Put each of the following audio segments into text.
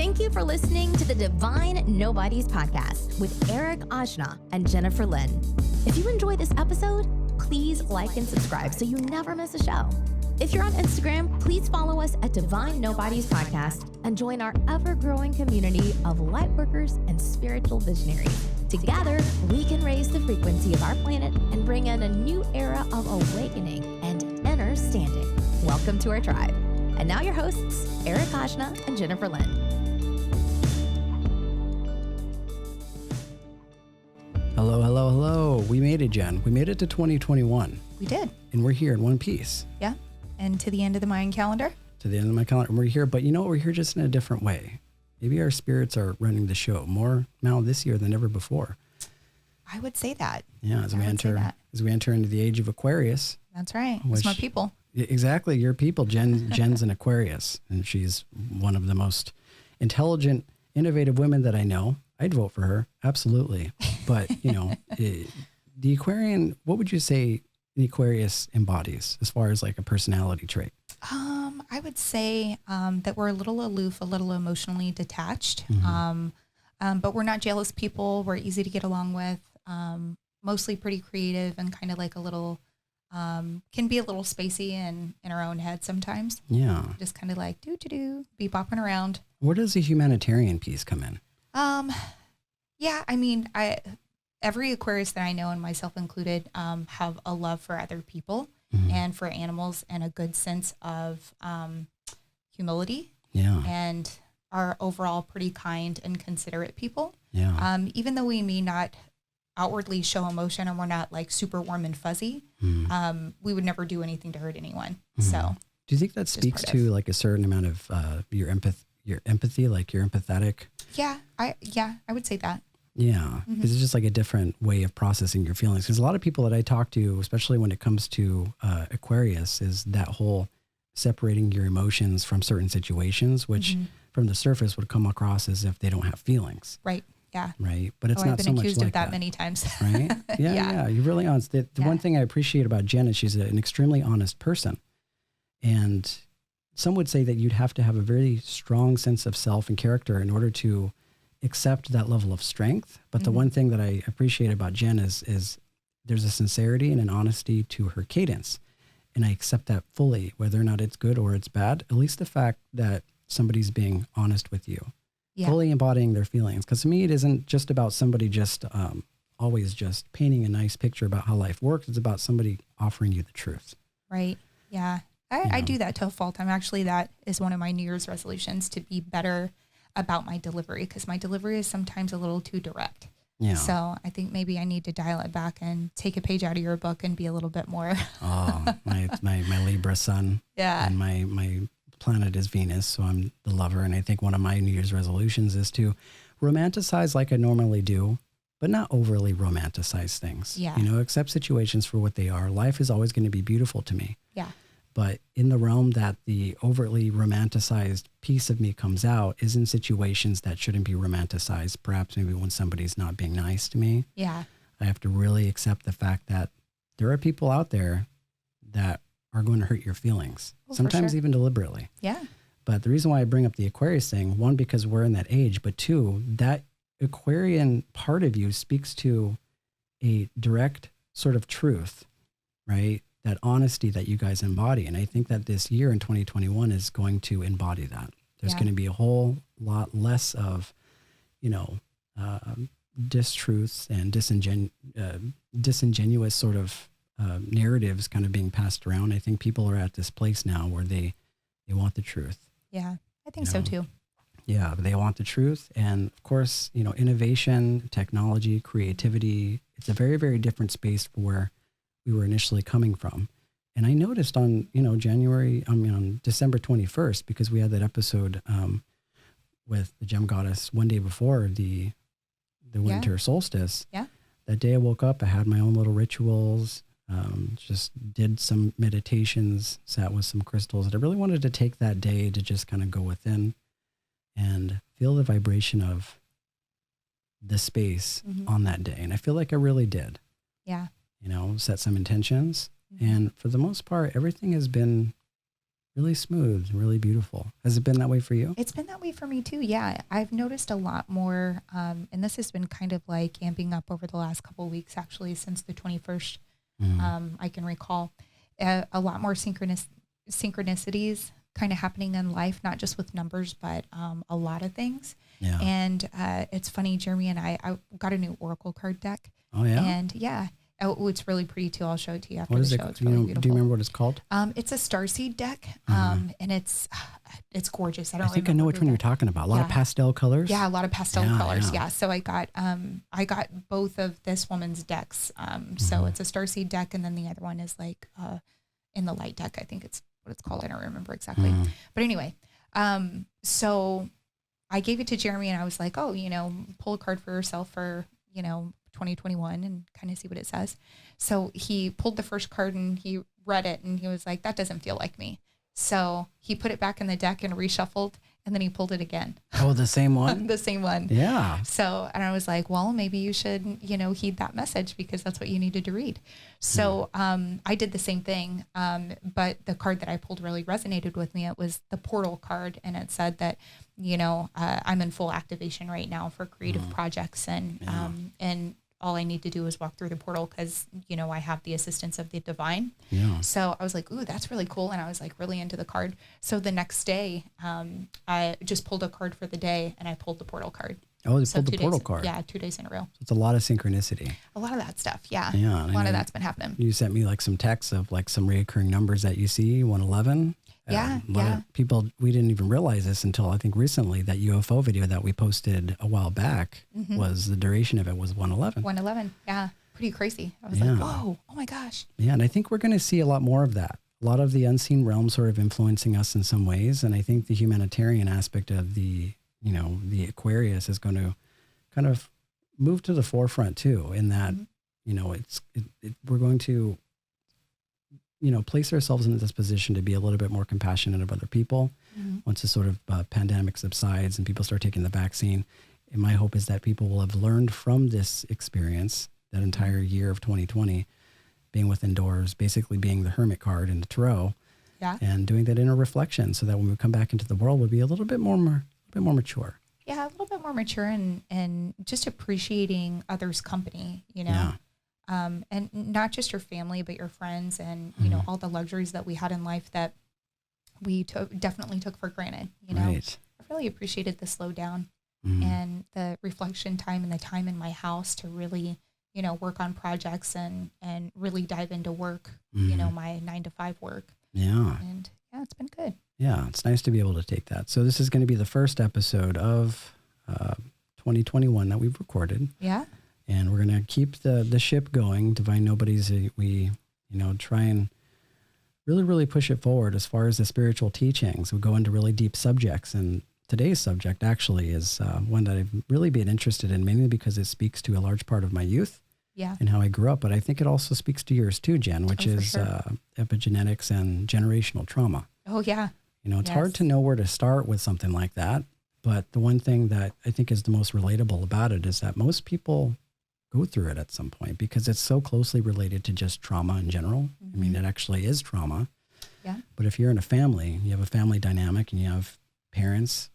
Thank you for listening to the Divine Nobodies Podcast with Eric Ajna and Jennifer Lynn. If you enjoy this episode, please like and subscribe so you never miss a show. If you're on Instagram, please follow us at Divine Nobodies Podcast and join our ever-growing community of lightworkers and spiritual visionaries. Together, we can raise the frequency of our planet and bring in a new era of awakening and inner standing. Welcome to our tribe. And now your hosts, Eric Ajna and Jennifer Lynn. Hello, hello, hello. We made it, Jen. We made it to 2021. We did. And we're here in one piece. Yeah. And to the end of the Mayan calendar. To the end of my calendar. And we're here, but you know what? We're here just in a different way. Maybe our spirits are running the show more now this year than ever before. I would say that. Yeah, as we enter into the age of Aquarius. That's right. It's my people. Exactly, your people. Jen's an Aquarius, and she's one of the most intelligent, innovative women that I know. I'd vote for her, absolutely. But, you know, the Aquarian, what would you say the Aquarius embodies as far as like a personality trait? I would say that we're a little aloof, a little emotionally detached, but we're not jealous people. We're easy to get along with, mostly pretty creative and kind of like a little, can be a little spacey in our own head sometimes. Yeah. Just kind of like be bopping around. Where does the humanitarian piece come in? Yeah, I mean, every Aquarius that I know, and myself included, have a love for other people and for animals and a good sense of humility. Yeah. And are overall pretty kind and considerate people. Yeah. Even though we may not outwardly show emotion and we're not like super warm and fuzzy, we would never do anything to hurt anyone. So do you think that speaks to like a certain amount of your empathy, like you're empathetic? Yeah, I would say that. Yeah, because it's just like a different way of processing your feelings. Because a lot of people that I talk to, especially when it comes to Aquarius, is that whole separating your emotions from certain situations, which from the surface would come across as if they don't have feelings. Right. Yeah. Right. But it's not so much like that. I've been accused of that many times. Right. Yeah. You're really honest. The one thing I appreciate about Jen is she's an extremely honest person. And some would say that you'd have to have a very strong sense of self and character in order to accept that level of strength. But the one thing that I appreciate about Jen is there's a sincerity and an honesty to her cadence. And I accept that fully, whether or not it's good or it's bad, at least the fact that somebody's being honest with you, fully embodying their feelings. Because to me, it isn't just about somebody just always just painting a nice picture about how life works. It's about somebody offering you the truth. Right. Yeah. I do that to a fault. That is one of my New Year's resolutions, to be better about my delivery, because my delivery is sometimes a little too direct. Yeah. So I think maybe I need to dial it back and take a page out of your book and be a little bit more. my Libra sun. Yeah. And my planet is Venus, so I'm the lover. And I think one of my New Year's resolutions is to romanticize like I normally do, but not overly romanticize things. Yeah. You know, accept situations for what they are. Life is always going to be beautiful to me. Yeah. But in the realm that the overtly romanticized piece of me comes out is in situations that shouldn't be romanticized. Perhaps maybe when somebody's not being nice to me. Yeah. I have to really accept the fact that there are people out there that are going to hurt your feelings, sometimes even deliberately. Yeah. But the reason why I bring up the Aquarius thing, one, because we're in that age, but two, that Aquarian part of you speaks to a direct sort of truth, right? That honesty that you guys embody. And I think that this year in 2021 is going to embody that. There's going to be a whole lot less of, distruths and disingenuous sort of narratives kind of being passed around. I think people are at this place now where they want the truth. Yeah, I think so too. Yeah, they want the truth. And of course, innovation, technology, creativity, it's a very, very different space for where we were initially coming from. And I noticed on, on December 21st, because we had that episode with the gem goddess one day before the winter solstice. Yeah. That day I woke up, I had my own little rituals, just did some meditations, sat with some crystals. And I really wanted to take that day to just kind of go within and feel the vibration of the space on that day. And I feel like I really did. Yeah. Set some intentions. And for the most part, everything has been really smooth, really beautiful. Has it been that way for you? It's been that way for me too. Yeah. I've noticed a lot more, and this has been kind of like amping up over the last couple of weeks, actually, since the 21st, I can recall a lot more synchronicities kind of happening in life, not just with numbers, but a lot of things. Yeah. And it's funny, Jeremy and I got a new Oracle card deck. Oh, yeah? And yeah. Oh, it's really pretty too. I'll show it to you after What the is show. it? It's really beautiful. Do you remember what it's called? It's a starseed deck, and it's gorgeous. I think I know which one you're talking about. A lot of pastel colors. Yeah, a lot of pastel colors. Yeah. Yeah. So I got both of this woman's decks. So it's a starseed deck, and then the other one is like in the light deck. I think it's what it's called. I don't remember exactly. But anyway, so I gave it to Jeremy, and I was like, oh, pull a card for yourself for 2021 and kind of see what it says. So he pulled the first card and he read it and he was like, that doesn't feel like me. So he put it back in the deck and reshuffled, and then he pulled it again. Oh, the same one? The same one. Yeah. So, and I was like, well, maybe you should, heed that message because that's what you needed to read. So I did the same thing. But the card that I pulled really resonated with me. It was the portal card. And it said that, I'm in full activation right now for creative projects. And all I need to do is walk through the portal because, I have the assistance of the divine. Yeah. So I was like, ooh, that's really cool. And I was like really into the card. So the next day, I just pulled a card for the day and I pulled the portal card. Oh, you pulled the portal card. Yeah, 2 days in a row. It's a lot of synchronicity. A lot of that stuff. Yeah. Yeah. A lot of that's been happening. You sent me like some texts of like some reoccurring numbers that you see, 111. Yeah. A lot of people, we didn't even realize this until I think recently, that UFO video that we posted a while back was the duration of it was 111. 111. Yeah. Pretty crazy. I was like, whoa, oh my gosh. Yeah. And I think we're going to see a lot more of that. A lot of the unseen realm sort of influencing us in some ways. And I think the humanitarian aspect of the Aquarius is going to kind of move to the forefront too, in that, we're going to, place ourselves in this position to be a little bit more compassionate of other people. Once this sort of pandemic subsides and people start taking the vaccine, and my hope is that people will have learned from this experience, that entire year of 2020, being within doors, basically being the hermit card in the tarot, and doing that inner reflection, so that when we come back into the world, we'll be a little bit more mature. Yeah, a little bit more mature and just appreciating others' company, and not just your family, but your friends and, all the luxuries that we had in life that we definitely took for granted. Right. I really appreciated the slow down and the reflection time and the time in my house to really, work on projects and really dive into work, my 9-to-5 work. Yeah. And yeah, it's been good. Yeah, it's nice to be able to take that. So this is going to be the first episode of 2021 that we've recorded. Yeah. And we're going to keep the ship going. Divine Nobodies, we try and really, really push it forward as far as the spiritual teachings. We go into really deep subjects. And today's subject actually is one that I've really been interested in, mainly because it speaks to a large part of my youth and how I grew up. But I think it also speaks to yours too, Jen, which is epigenetics and generational trauma. Oh, yeah. It's hard to know where to start with something like that. But the one thing that I think is the most relatable about it is that most people go through it at some point because it's so closely related to just trauma in general. I mean, it actually is trauma. Yeah. But if you're in a family, you have a family dynamic and you have parents,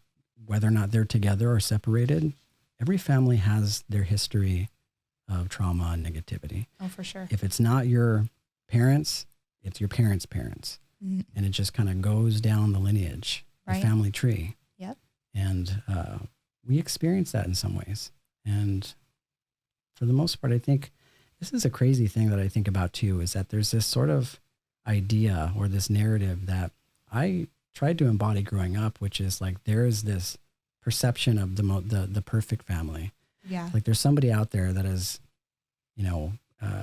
whether or not they're together or separated, every family has their history of trauma and negativity. Oh, for sure. If it's not your parents, it's your parents' parents. And it just kind of goes down the lineage, the family tree. Yep. And we experience that in some ways. And for the most part, I think this is a crazy thing that I think about too, is that there's this sort of idea or this narrative that I tried to embody growing up, which is like, there is this perception of the perfect family. Yeah. Like there's somebody out there that is,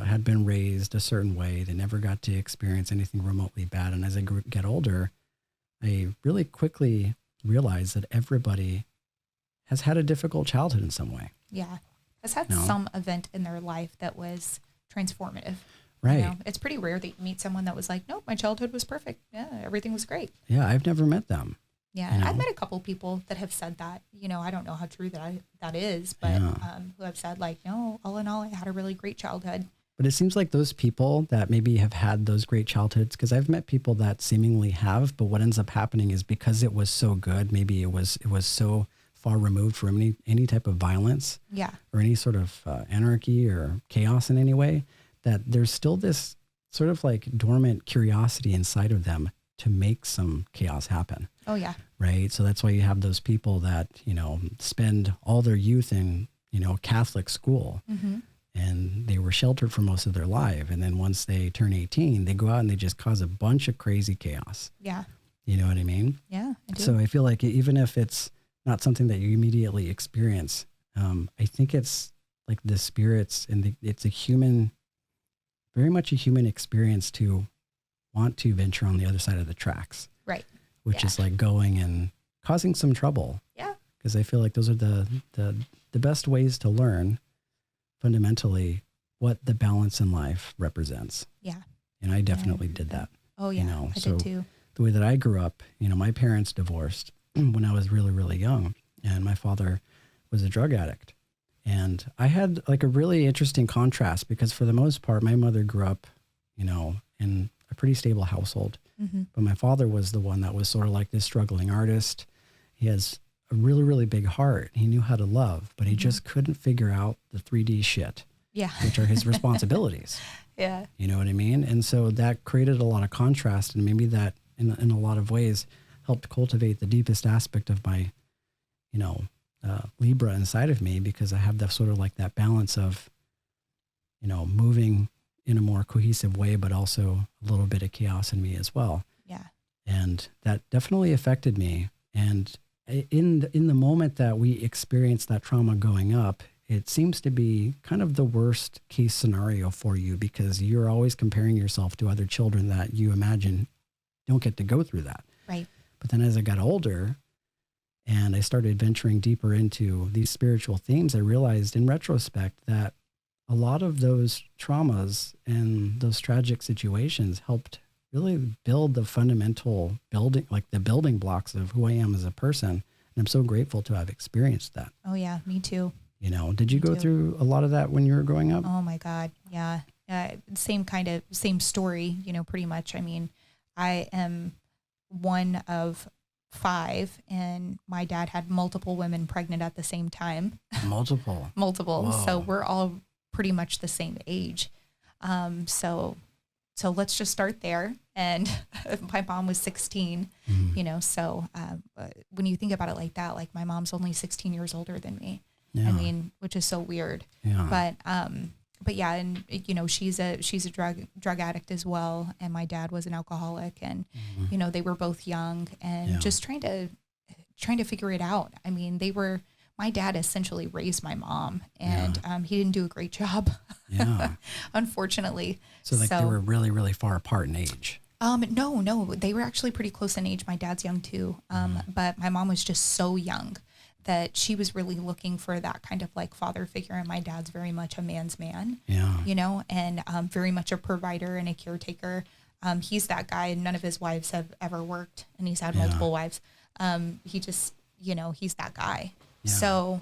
had been raised a certain way. They never got to experience anything remotely bad. And as I get older, I really quickly realized that everybody has had a difficult childhood in some way. Yeah. Has had some event in their life that was transformative. Right. It's pretty rare that you meet someone that was like, nope, my childhood was perfect. Yeah, everything was great. Yeah, I've never met them. Yeah, I've met a couple people that have said that. I don't know how true that is, but who have said like, no, all in all, I had a really great childhood. But it seems like those people that maybe have had those great childhoods, because I've met people that seemingly have, but what ends up happening is because it was so good, maybe it was so far removed from any type of violence or any sort of anarchy or chaos in any way, that there's still this sort of like dormant curiosity inside of them to make some chaos happen. Oh, yeah. Right. So that's why you have those people that, spend all their youth in, Catholic school, and they were sheltered for most of their life. And then once they turn 18, they go out and they just cause a bunch of crazy chaos. Yeah. You know what I mean? Yeah, I do. So I feel like even if it's not something that you immediately experience, I think it's like the spirits and it's very much a human experience to want to venture on the other side of the tracks. Right. Which is like going and causing some trouble. Yeah. Because I feel like those are the best ways to learn fundamentally what the balance in life represents. Yeah. And I definitely did that. Oh, yeah. I did too. The way that I grew up, my parents divorced when I was really, really young. And my father was a drug addict. And I had like a really interesting contrast because for the most part, my mother grew up, in a pretty stable household. But my father was the one that was sort of like this struggling artist. He has a really, really big heart. He knew how to love, but he just couldn't figure out the 3D shit, which are his responsibilities. Yeah. You know what I mean? And so that created a lot of contrast, and maybe that in a lot of ways helped cultivate the deepest aspect of my, Libra inside of me, because I have that sort of like that balance of, moving in a more cohesive way, but also a little bit of chaos in me as well. Yeah. And that definitely affected me. And in the moment that we experience that trauma going up, it seems to be kind of the worst case scenario for you because you're always comparing yourself to other children that you imagine don't get to go through that. Right. But then as I got older and I started venturing deeper into these spiritual themes, I realized in retrospect that a lot of those traumas and those tragic situations helped really build the fundamental building blocks of who I am as a person. And I'm so grateful to have experienced that. Oh, yeah. Me too. Did you go through a lot of that when you were growing up? Oh my God. Yeah. Same story, pretty much. I mean, I am one of 5 and my dad had multiple women pregnant at the same time. Multiple. Multiple. Whoa. So we're all pretty much the same age. So let's just start there. And my mom was 16, so when you think about it like that, like my mom's only 16 years older than me. Yeah. I mean, which is so weird. Yeah. But yeah, and she's a drug addict as well, and my dad was an alcoholic, and they were both young and just trying to figure it out. I mean, my dad essentially raised my mom, and he didn't do a great job. Yeah. Unfortunately. So they were really, really far apart in age. No, they were actually pretty close in age. My dad's young too. But my mom was just so young that she was really looking for that kind of like father figure. And my dad's very much a man's man, and very much a provider and a caretaker. He's that guy. None of his wives have ever worked, and he's had multiple wives. He just, he's that guy. Yeah. So,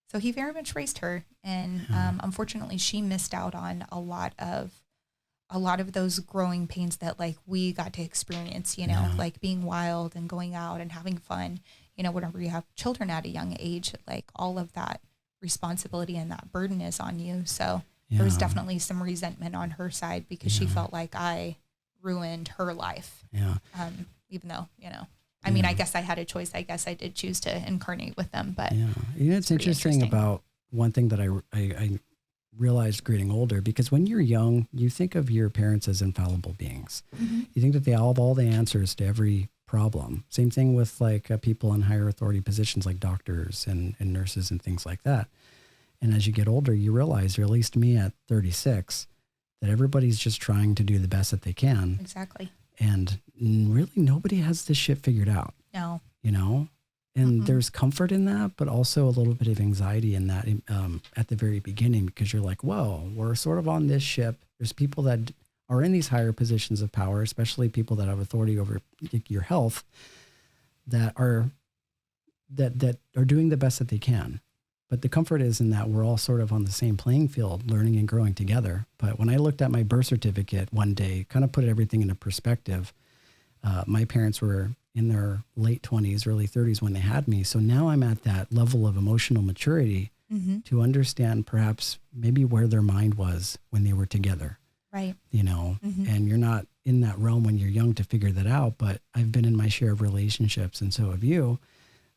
so he very much raised her, and unfortunately she missed out on a lot of those growing pains that like we got to experience, like being wild and going out and having fun, whenever you have children at a young age, like all of that responsibility and that burden is on you. So there was definitely some resentment on her side because she felt like I ruined her life. Yeah. Even though, I mean, I guess I had a choice. I guess I did choose to incarnate with them, but it's interesting about one thing that I realized getting older, because when you're young, you think of your parents as infallible beings. Mm-hmm. You think that they all have all the answers to every problem. Same thing with like people in higher authority positions like doctors and nurses and things like that. And as you get older, you realize, or at least me at 36, that everybody's just trying to do the best that they can. Exactly. And really nobody has this shit figured out. No. And there's comfort in that, but also a little bit of anxiety in that at the very beginning, because you're like, whoa, we're sort of on this ship. There's people that are in these higher positions of power, especially people that have authority over your health, that are doing the best that they can. But the comfort is in that we're all sort of on the same playing field, learning and growing together. But when I looked at my birth certificate one day, kind of put everything into perspective, my parents were in their late 20s, early 30s when they had me. So now I'm at that level of emotional maturity to understand perhaps maybe where their mind was when they were together. Right. You know, and you're not in that realm when you're young to figure that out, but I've been in my share of relationships, and so have you.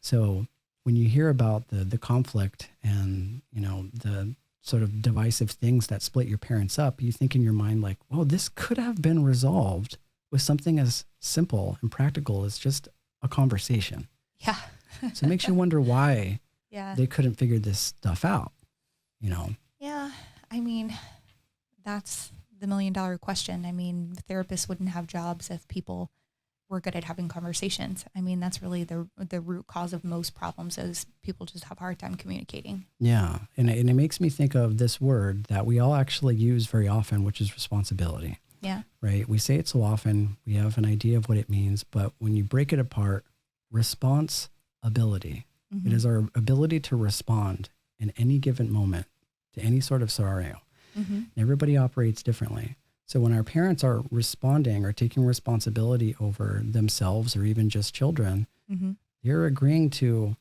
So when you hear about the conflict and, you know, the sort of divisive things that split your parents up, you think in your mind like, well, this could have been resolved with something as simple and practical as just a conversation. Yeah. So it makes you wonder why they couldn't figure this stuff out, you know? Yeah. I mean, that's the $1 million question. I mean, therapists wouldn't have jobs if people were good at having conversations. I mean, that's really the root cause of most problems is people just have a hard time communicating. Yeah. And it makes me think of this word that we all actually use very often, which is responsibility. Yeah. Right. We say it so often, we have an idea of what it means, but when you break it apart, responsibility, it is our ability to respond in any given moment to any sort of scenario. Everybody operates differently. So when our parents are responding or taking responsibility over themselves or even just children, they're agreeing to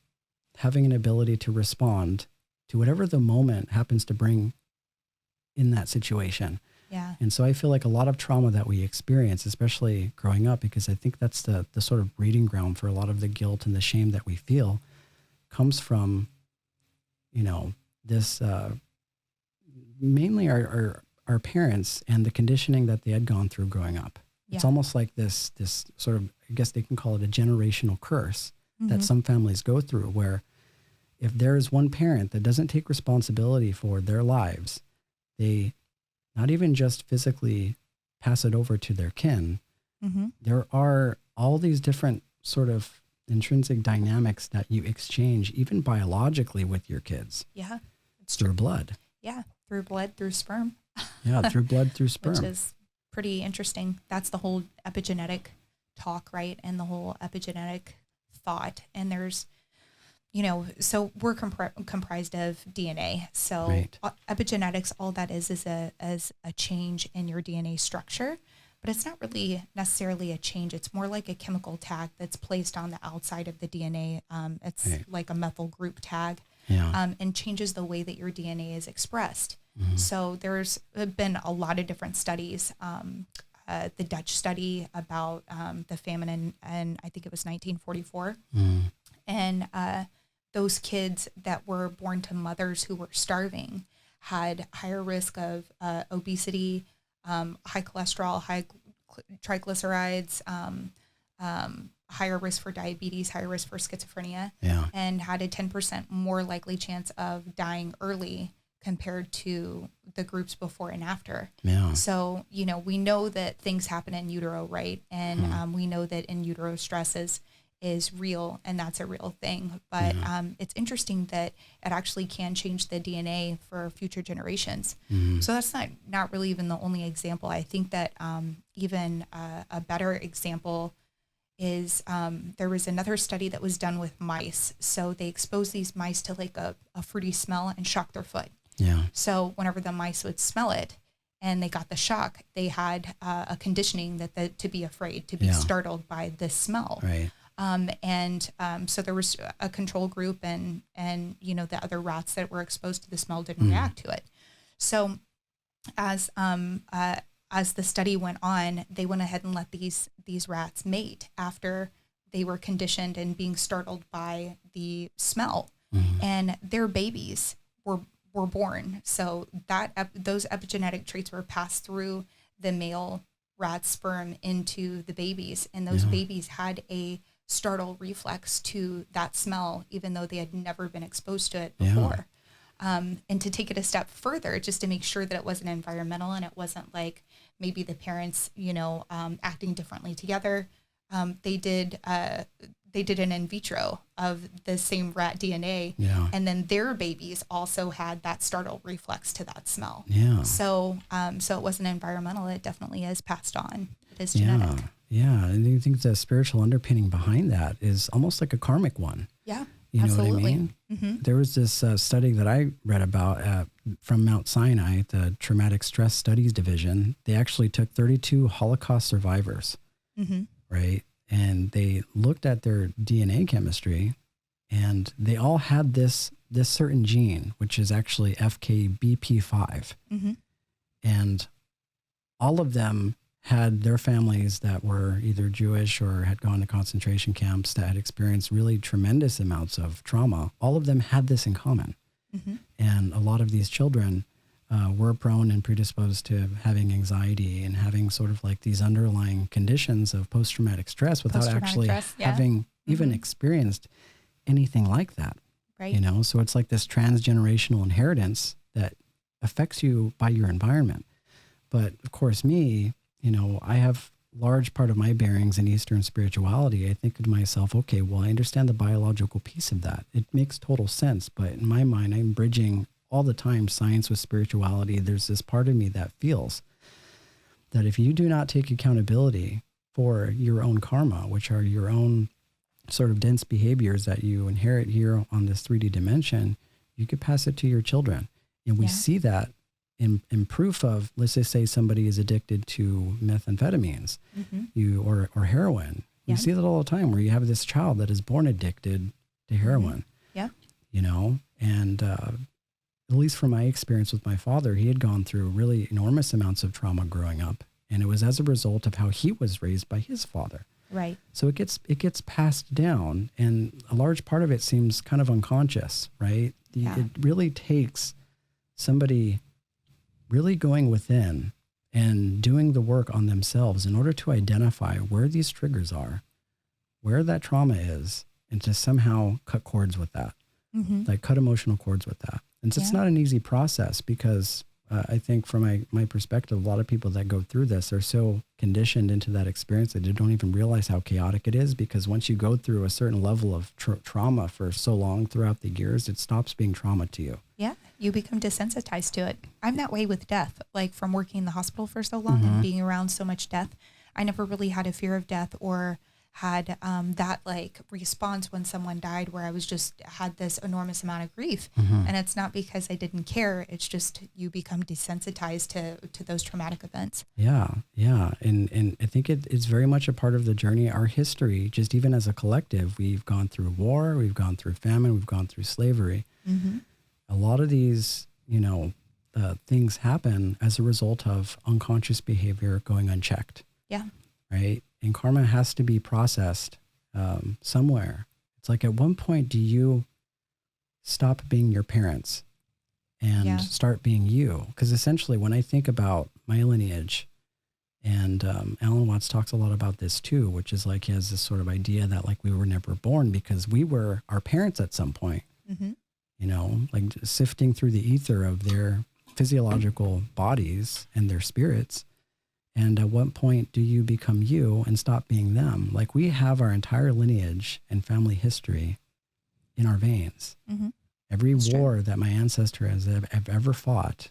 having an ability to respond to whatever the moment happens to bring in that situation. Yeah. And so I feel like a lot of trauma that we experience, especially growing up, because I think that's the sort of breeding ground for a lot of the guilt and the shame that we feel, comes from, you know, this mainly our parents and the conditioning that they had gone through growing up. Yeah. It's almost like this sort of, I guess they can call it a generational curse that some families go through, where if there is one parent that doesn't take responsibility for their lives, they not even just physically pass it over to their kin. There are all these different sort of intrinsic dynamics that you exchange even biologically with your kids. Yeah. It's through blood. Yeah. Through blood, through sperm. Yeah. Through blood, through sperm. Which is pretty interesting. That's the whole epigenetic talk, right? And the whole epigenetic thought. And there's, you know, so we're comprised of DNA. So epigenetics, all that is a change in your DNA structure, but it's not really necessarily a change. It's more like a chemical tag that's placed on the outside of the DNA. It's like a methyl group tag, and changes the way that your DNA is expressed. So there's been a lot of different studies. The Dutch study about the famine in I think it was 1944. And those kids that were born to mothers who were starving had higher risk of obesity, high cholesterol, high triglycerides, higher risk for diabetes, higher risk for schizophrenia, and had a 10% more likely chance of dying early compared to the groups before and after. So, you know, we know that things happen in utero, right? And we know that in utero stress is real, and that's a real thing. But it's interesting that it actually can change the DNA for future generations. So that's not really even the only example. I think that even a better example is there was another study that was done with mice. So they exposed these mice to like a fruity smell and shocked their foot. So whenever the mice would smell it and they got the shock, they had a conditioning to be afraid, to be startled by this smell. So there was a control group and you know, the other rats that were exposed to the smell didn't react to it. So as the study went on, they went ahead and let these rats mate after they were conditioned and being startled by the smell, and their babies were born. So those epigenetic traits were passed through the male rat sperm into the babies, and those babies had a startle reflex to that smell, even though they had never been exposed to it before. And to take it a step further, just to make sure that it wasn't environmental and it wasn't like maybe the parents, you know, acting differently together. They did an in vitro of the same rat DNA, and then their babies also had that startle reflex to that smell. So it wasn't environmental. It definitely is passed on. It is genetic. Yeah, and I think the spiritual underpinning behind that is almost like a karmic one. You Absolutely. know what I mean? Mm-hmm. There was this study that I read about from Mount Sinai, the Traumatic Stress Studies Division. They actually took 32 Holocaust survivors, Mm-hmm. right? And they looked at their DNA chemistry, and they all had this certain gene, which is actually FKBP5. Mm-hmm. And all of them had their families that were either Jewish or had gone to concentration camps that had experienced really tremendous amounts of trauma. All of them had this in common. Mm-hmm. And a lot of these children were prone and predisposed to having anxiety and having sort of like these underlying conditions of post-traumatic stress without actually having even experienced anything like that. Right. You know, so it's like this transgenerational inheritance that affects you by your environment. But of course, me, you know, I have large part of my bearings in Eastern spirituality. I think to myself, okay, well, I understand the biological piece of that. It makes total sense. But in my mind, I'm bridging all the time science with spirituality. There's this part of me that feels that if you do not take accountability for your own karma, which are your own sort of dense behaviors that you inherit here on this 3D dimension, you could pass it to your children. And we see that in proof of, let's just say somebody is addicted to methamphetamines, or heroin. You see that all the time, where you have this child that is born addicted to heroin. You know, and at least from my experience with my father, he had gone through really enormous amounts of trauma growing up, and it was as a result of how he was raised by his father. Right. So it gets passed down, and a large part of it seems kind of unconscious, right? It really takes somebody really going within and doing the work on themselves in order to identify where these triggers are, where that trauma is, and to somehow cut cords with that, like cut emotional cords with that. And so it's not an easy process, because I think from my perspective, a lot of people that go through this are so conditioned into that experience that they don't even realize how chaotic it is, because once you go through a certain level of trauma for so long throughout the years, it stops being trauma to you. Yeah, you become desensitized to it. I'm that way with death, like from working in the hospital for so long and being around so much death. I never really had a fear of death or had that like response when someone died, where I was just had this enormous amount of grief. And it's not because I didn't care. It's just you become desensitized to those traumatic events. Yeah. And I think it's very much a part of the journey, our history, just even as a collective. We've gone through war, we've gone through famine, we've gone through slavery. A lot of these, you know, things happen as a result of unconscious behavior going unchecked. Yeah. Right. And karma has to be processed somewhere. It's like, at one point, do you stop being your parents and start being you? Because essentially, when I think about my lineage, and Alan Watts talks a lot about this too, which is like, he has this sort of idea that like we were never born because we were our parents at some point. You know, like sifting through the ether of their physiological bodies and their spirits. And at what point do you become you and stop being them? Like, we have our entire lineage and family history in our veins. Every war that my ancestor has ever fought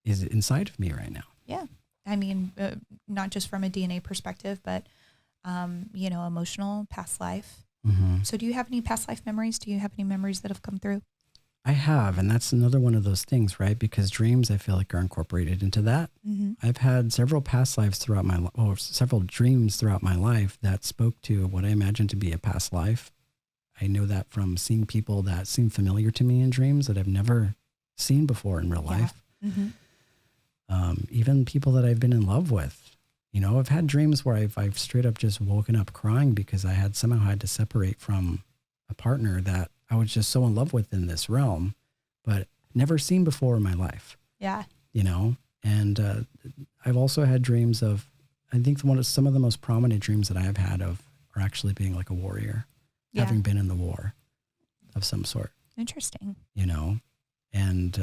is inside of me right now. Yeah. I mean, not just from a DNA perspective, but, you know, emotional, past life. So do you have any past life memories? Do you have any memories that have come through? I have, and that's another one of those things, right? Because dreams, I feel like, are incorporated into that. I've had several past lives throughout my life, or several dreams throughout my life that spoke to what I imagine to be a past life. I know that from seeing people that seem familiar to me in dreams that I've never seen before in real life. Even people that I've been in love with. You know, I've had dreams where I've straight up just woken up crying because I had somehow had to separate from a partner that I was just so in love with in this realm, but never seen before in my life. Yeah. You know, and I've also had dreams of, I think some of the most prominent dreams that I have had of are actually being like a warrior, having been in the war of some sort. Interesting. You know, and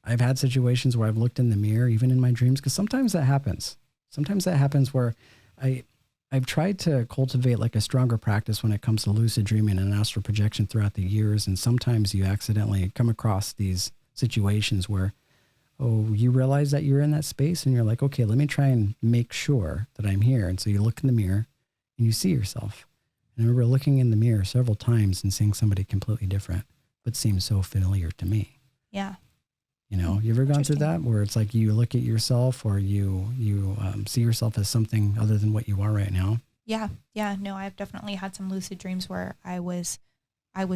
I've had situations where I've looked in the mirror, even in my dreams, because sometimes that happens. Sometimes that happens where I've tried to cultivate like a stronger practice when it comes to lucid dreaming and astral projection throughout the years. And sometimes you accidentally come across these situations where, you realize that you're in that space and you're like, okay, let me try and make sure that I'm here. And so you look in the mirror and you see yourself And I remember looking in the mirror several times and seeing somebody completely different, but seems so familiar to me. Yeah. You know, you ever gone through that where it's like you look at yourself or you see yourself as something other than what you are right now? Yeah. Yeah. No, I've definitely had some lucid dreams where I was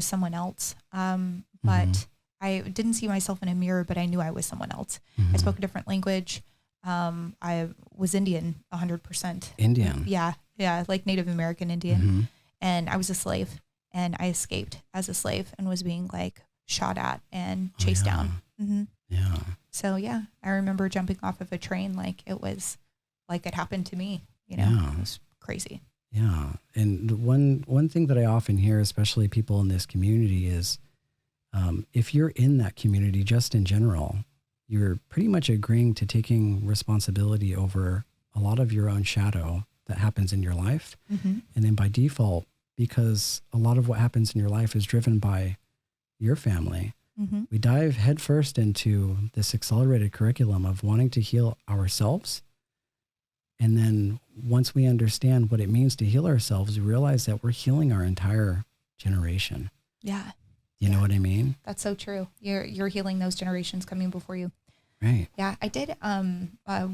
someone else. But I didn't see myself in a mirror, but I knew I was someone else. I spoke a different language. I was Indian, 100%. Indian? Yeah. Yeah. Like Native American Indian. And I was a slave, and I escaped as a slave and was being like shot at and chased down. Yeah. So yeah, I remember jumping off of a train like it was like it happened to me, you know. It was crazy. Yeah. And one thing that I often hear, especially people in this community, is if you're in that community just in general, you're pretty much agreeing to taking responsibility over a lot of your own shadow that happens in your life. And then by default, because a lot of what happens in your life is driven by your family, we dive headfirst into this accelerated curriculum of wanting to heal ourselves. And then once we understand what it means to heal ourselves, we realize that we're healing our entire generation. Yeah. You know what I mean? That's so true. You're healing those generations coming before you. Right. Yeah. I did. One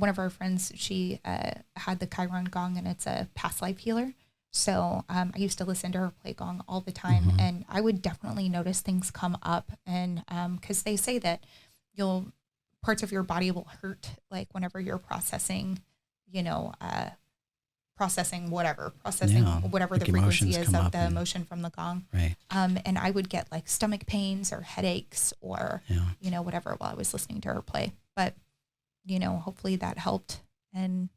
of our friends, she had the Chiron gong, and it's a past life healer. So I used to listen to her play gong all the time, and I would definitely notice things come up. And because they say that parts of your body will hurt, like whenever you're processing, processing whatever the frequency is of the emotion from the gong. Right. And I would get like stomach pains or headaches or, whatever while I was listening to her play. But, hopefully that helped. And,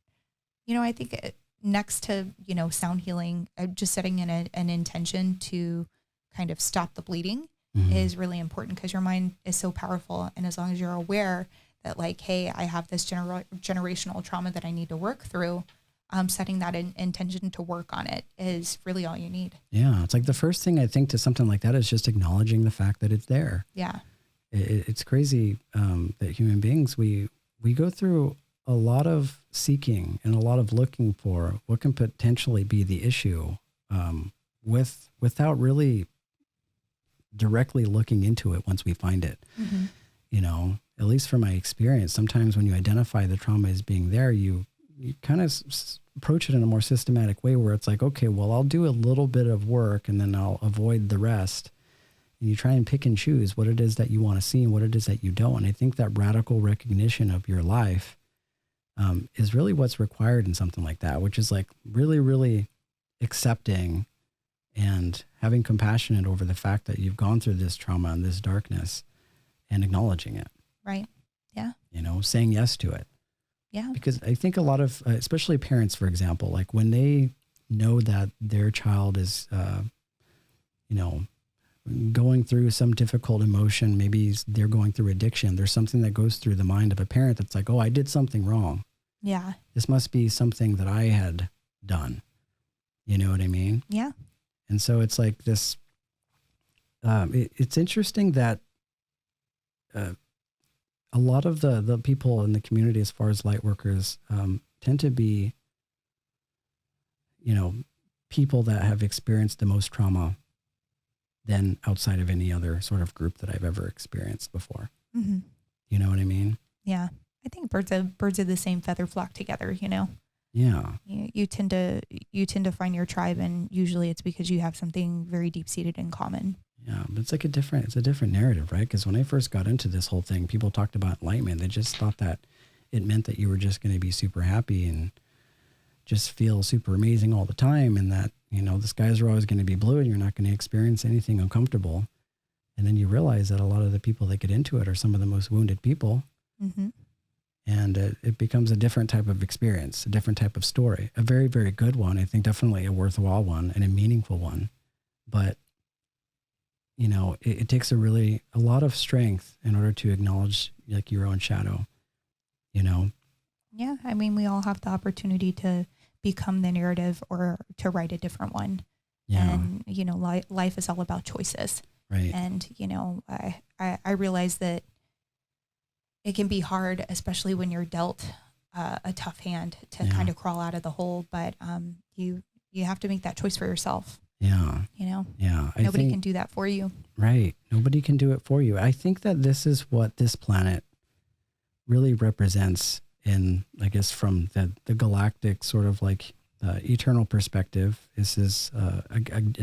I think next to, sound healing, just setting in an intention to kind of stop the bleeding is really important, because your mind is so powerful. And as long as you're aware that like, hey, I have this generational trauma that I need to work through, setting that intention to work on it is really all you need. Yeah. It's like the first thing I think to something like that is just acknowledging the fact that it's there. Yeah. It's crazy that human beings, we go through a lot of seeking and a lot of looking for what can potentially be the issue without really directly looking into it once we find it. At least from my experience, sometimes when you identify the trauma as being there, you kind of approach it in a more systematic way where it's like, okay, well, I'll do a little bit of work and then I'll avoid the rest. And you try and pick and choose what it is that you want to see and what it is that you don't. And I think that radical recognition of your life is really what's required in something like that, which is like really, really accepting and having compassion over the fact that you've gone through this trauma and this darkness and acknowledging it. Right. Yeah. Saying yes to it. Yeah. Because I think a lot of, especially parents, for example, like when they know that their child is, going through some difficult emotion, maybe they're going through addiction, there's something that goes through the mind of a parent that's like, oh, I did something wrong. Yeah. This must be something that I had done. You know what I mean? Yeah. And so it's like this, it's interesting that a lot of the people in the community, as far as light workers, tend to be, people that have experienced the most trauma than outside of any other sort of group that I've ever experienced before. You know what I mean? Yeah. I think birds of the same feather flock together, Yeah. You tend to find your tribe, and usually it's because you have something very deep seated in common. Yeah, but it's a different narrative, right? Because when I first got into this whole thing, people talked about enlightenment. They just thought that it meant that you were just going to be super happy and just feel super amazing all the time, and that, the skies are always going to be blue and you're not going to experience anything uncomfortable. And then you realize that a lot of the people that get into it are some of the most wounded people. And it becomes a different type of experience, a different type of story, a very, very good one. I think definitely a worthwhile one and a meaningful one. But, it takes a lot of strength in order to acknowledge like your own shadow, Yeah. I mean, we all have the opportunity to become the narrative or to write a different one. Yeah. And, life is all about choices. Right. And, I realize that it can be hard, especially when you're dealt a tough hand to kind of crawl out of the hole. But you have to make that choice for yourself. Yeah. Yeah. Nobody can do that for you. Right. Nobody can do it for you. I think that this is what this planet really represents in, I guess, from the galactic sort of like eternal perspective. This is a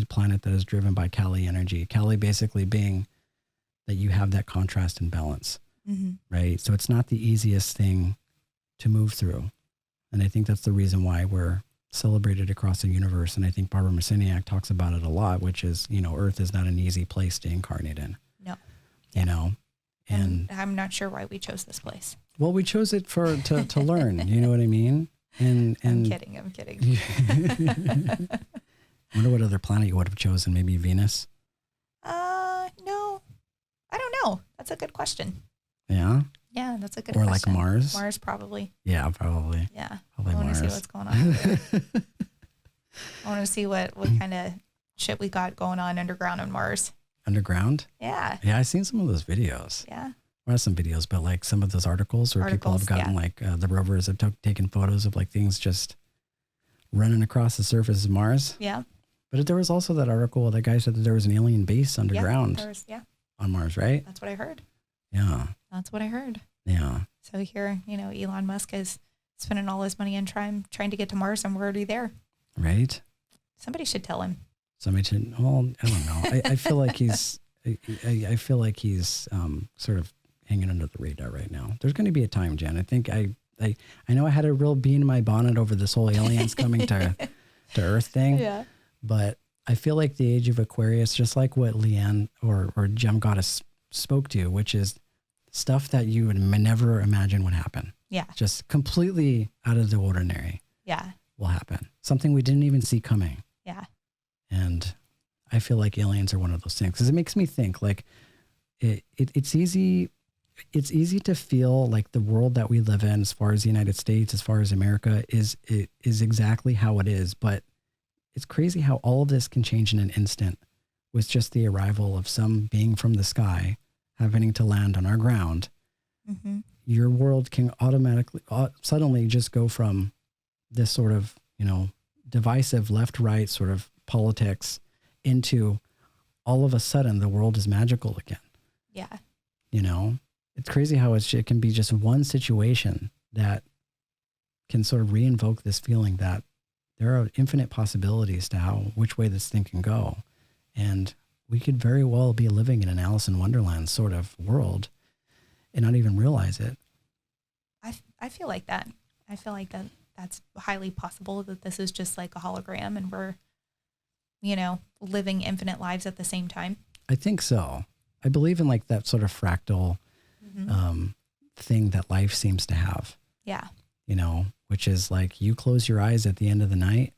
planet that is driven by Kali energy. Kali basically being that you have that contrast and balance, right? So it's not the easiest thing to move through. And I think that's the reason why we're celebrated across the universe. And I think Barbara Marciniak talks about it a lot, which is, Earth is not an easy place to incarnate in. No. And I'm not sure why we chose this place. Well, we chose it to learn, you know what I mean? And I'm kidding. I wonder what other planet you would have chosen, maybe Venus? No, I don't know. That's a good question. Yeah? Yeah, that's a good question. Or question. like Mars? Mars, probably. Yeah, probably. Yeah. Probably I want Mars. to see what's going on there. I want to see what kind of shit we got going on underground on Mars. Underground? Yeah. Yeah, I've seen some of those videos. Yeah. Well, not some videos, but like some of those articles where people have gotten like the rovers have taken photos of like things just running across the surface of Mars. Yeah. But there was also that article, that guy said that there was an alien base underground on Mars, right? That's what I heard. Yeah. That's what I heard. Yeah. So here, Elon Musk is spending all his money and trying to get to Mars, and we're already there. Right. Somebody should tell him. Somebody should, well, I don't know. I feel like he's, I feel like he's sort of hanging under the radar right now. There's going to be a time, Jen. I think I know I had a real bee in my bonnet over this whole aliens coming to Earth thing. Yeah. But I feel like the age of Aquarius, just like what Leanne or Gem Goddess spoke to, which is stuff that you would never imagine would happen. Yeah. Just completely out of the ordinary. Yeah. Will happen. Something we didn't even see coming. Yeah. And I feel like aliens are one of those things, because it makes me think like it's easy to feel like the world that we live in, as far as the United States, as far as America, is exactly how it is. But it's crazy how all of this can change in an instant with just the arrival of some being from the sky happening to land on our ground. Mm-hmm. Your world can automatically, suddenly just go from this sort of, divisive left-right sort of politics into all of a sudden the world is magical again. Yeah. It's crazy how it can be just one situation that can sort of reinvoke this feeling that there are infinite possibilities to which way this thing can go. And we could very well be living in an Alice in Wonderland sort of world and not even realize it. I feel like that. I feel like that's highly possible, that this is just like a hologram and we're, living infinite lives at the same time. I think so. I believe in like that sort of fractal thing that life seems to have. Yeah. Which is like you close your eyes at the end of the night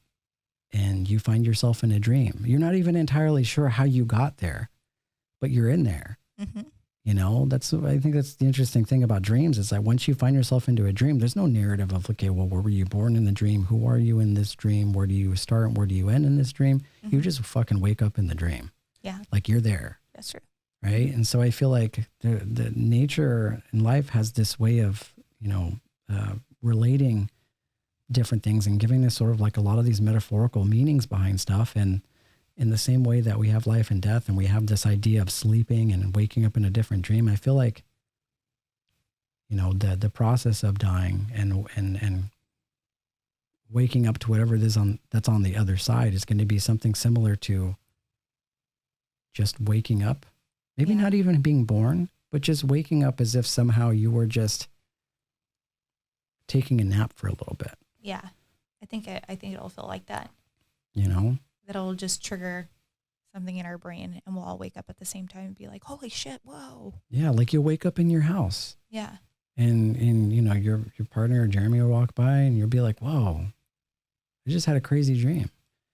and you find yourself in a dream. You're not even entirely sure how you got there, but you're in there. Mm-hmm. I think that's the interesting thing about dreams, is that once you find yourself into a dream, there's no narrative of, okay, well, where were you born in the dream? Who are you in this dream? Where do you start? Where do you end in this dream? Mm-hmm. You just fucking wake up in the dream. Yeah. Like you're there. That's true. Right. And so I feel like the nature in life has this way of, relating different things and giving us sort of like a lot of these metaphorical meanings behind stuff. And in the same way that we have life and death, and we have this idea of sleeping and waking up in a different dream, I feel like, the process of dying and waking up to whatever it is that's on the other side is going to be something similar to just waking up. Maybe not even being born, but just waking up as if somehow you were just taking a nap for a little bit. Yeah. I think it'll feel like that. That'll just trigger something in our brain and we'll all wake up at the same time and be like, holy shit, whoa. Yeah, like you'll wake up in your house. Yeah. And your partner or Jeremy will walk by and you'll be like, whoa, I just had a crazy dream.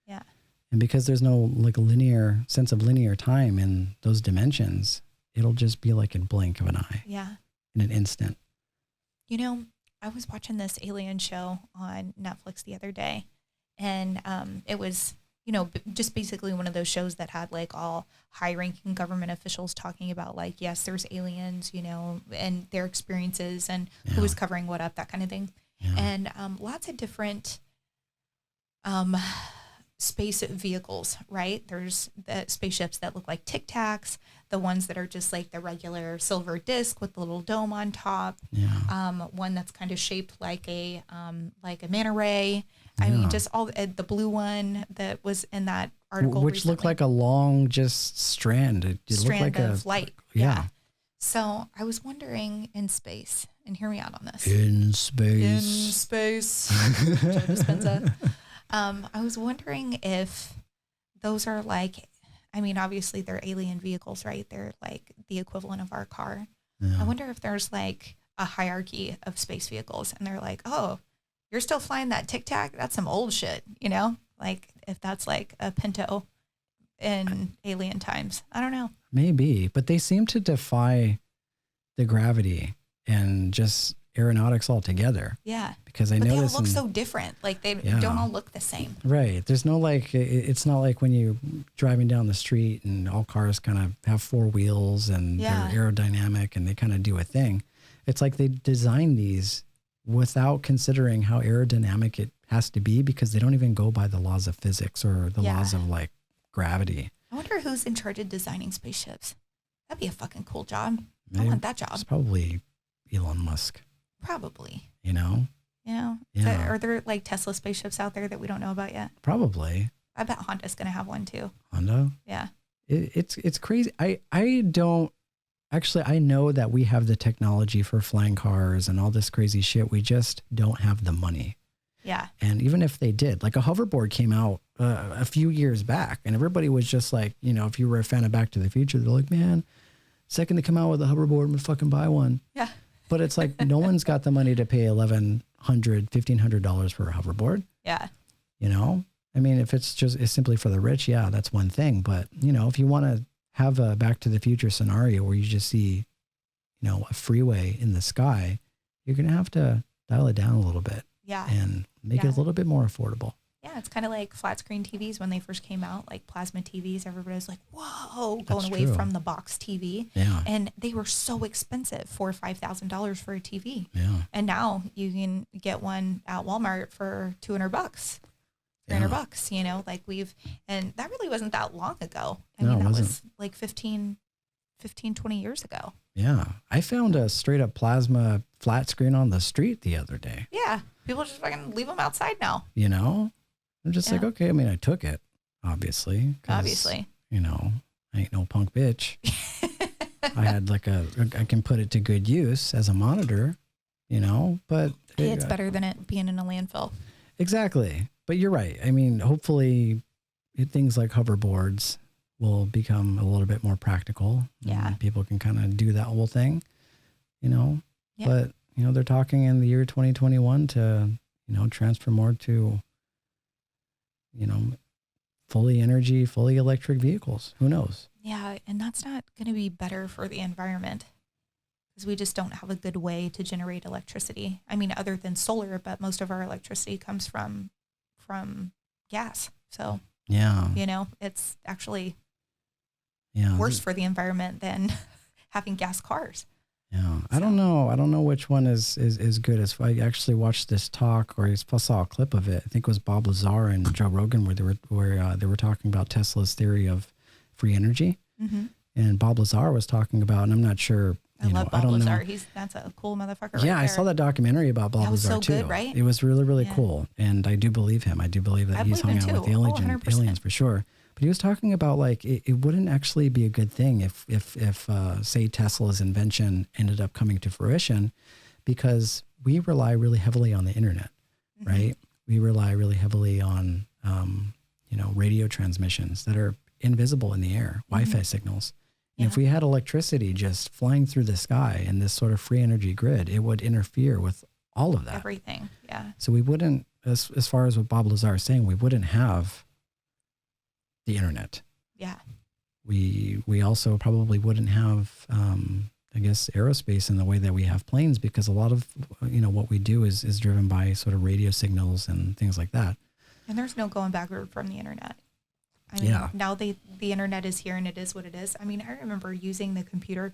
Yeah. And because there's no like linear sense of linear time in those dimensions, it'll just be like a blink of an eye. Yeah. In an instant. I was watching this alien show on Netflix the other day, and it was, just basically one of those shows that had like all high-ranking government officials talking about like, yes, there's aliens, and their experiences and who was covering what up, that kind of thing. Yeah. And lots of different space vehicles, right? There's the spaceships that look like Tic Tacs, the ones that are just like the regular silver disc with the little dome on top. Yeah. One that's kind of shaped like a manta ray. I mean, just all the blue one that was in that article, which recently. looked like a long just strand. It looked like of light. Yeah. So I was wondering in space, and hear me out on this. In space. Joe Dispenza. I was wondering if those are like, I mean, obviously they're alien vehicles, right? They're like the equivalent of our car. Yeah. I wonder if there's like a hierarchy of space vehicles, and they're like, oh, you're still flying that Tic Tac? That's some old shit, you know? Like if that's like a Pinto in alien times. I don't know. Maybe, but they seem to defy the gravity and just aeronautics altogether. Yeah. Because I but noticed they all look so different. Like they don't all look the same. Right. There's no like, it's not like when you're driving down the street and all cars kind of have four wheels and they're aerodynamic and they kind of do a thing. It's like they designed these without considering how aerodynamic it has to be, because they don't even go by the laws of physics or the laws of like gravity. I wonder who's in charge of designing spaceships. That'd be a fucking cool job. Maybe I want that job. It's probably Elon Musk. Probably. You know? Yeah. Are there like Tesla spaceships out there that we don't know about yet? Probably. I bet Honda's going to have one too. Honda? Yeah. It's crazy. I know that we have the technology for flying cars and all this crazy shit. We just don't have the money. Yeah. And even if they did, like a hoverboard came out a few years back and everybody was just like, you know, if you were a fan of Back to the Future, they're like, man, second they come out with a hoverboard, I'm going to fucking buy one. Yeah. But it's like, no one's got the money to pay $1,100, $1,500 for a hoverboard. Yeah. You know, I mean, if it's simply for the rich, yeah, that's one thing. But, you know, if you want to have a Back to the Future scenario where you just see, you know, a freeway in the sky, you're going to have to dial it down a little bit. Yeah. And make it a little bit more affordable. Yeah, it's kind of like flat screen TVs when they first came out, like plasma TVs. Everybody was like, whoa, going away from the box TV. Yeah. And they were so expensive, $4,000 or $5,000 for a TV. Yeah. And now you can get one at Walmart for $200, $300, you know, like and that really wasn't that long ago. I mean, that was like 15, 20 years ago. Yeah. I found a straight up plasma flat screen on the street the other day. Yeah. People just fucking leave them outside now. You know? I'm just like, okay, I mean, I took it, obviously. Obviously. You know, I ain't no punk bitch. I had like I can put it to good use as a monitor, you know, but. It's better than it being in a landfill. Exactly. But you're right. I mean, hopefully things like hoverboards will become a little bit more practical. Yeah. And people can kind of do that whole thing, you know. Yeah. But, you know, they're talking in the year 2021 to, you know, transfer more to, you know, fully electric vehicles. Who knows? Yeah. And that's not going to be better for the environment because we just don't have a good way to generate electricity. I mean, other than solar, but most of our electricity comes from gas. So, yeah, you know, it's actually worse for the environment than having gas cars. Yeah. I don't know which one is good. As I actually watched this talk, or I saw a clip of it. I think it was Bob Lazar and Joe Rogan where they were talking about Tesla's theory of free energy. Mm-hmm. And Bob Lazar was talking about, and I'm not sure. I love Bob Lazar. That's a cool motherfucker. Yeah, I saw that documentary about Bob Lazar too. Good, right? It was really, really cool. And I do believe him. I do believe that he's hung out with the aliens for sure. But he was talking about like it wouldn't actually be a good thing if say Tesla's invention ended up coming to fruition, because we rely really heavily on the internet, mm-hmm. right? We rely really heavily on you know, radio transmissions that are invisible in the air, mm-hmm. Wi-Fi signals. And if we had electricity just flying through the sky in this sort of free energy grid, it would interfere with all of that. Everything, yeah. So we wouldn't, as far as what Bob Lazar is saying, we wouldn't have the internet. Yeah. We also probably wouldn't have, I guess, aerospace in the way that we have planes, because a lot of, you know, what we do is driven by sort of radio signals and things like that. And there's no going backward from the internet. I mean, now the internet is here and it is what it is. I mean, I remember using the computer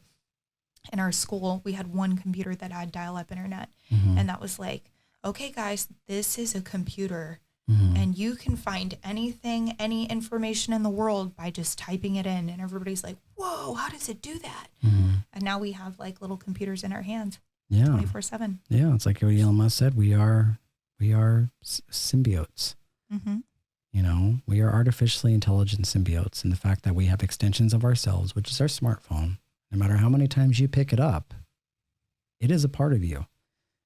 in our school. We had one computer that had dial-up internet. Mm-hmm. And that was like, okay, guys, this is a computer. And you can find anything, any information in the world by just typing it in. And everybody's like, whoa, how does it do that? And now we have like little computers in our hands 24/7. Yeah. It's like what Elon Musk said, we are symbiotes. You know, we are artificially intelligent symbiotes. And the fact that we have extensions of ourselves, which is our smartphone, no matter how many times you pick it up, it is a part of you.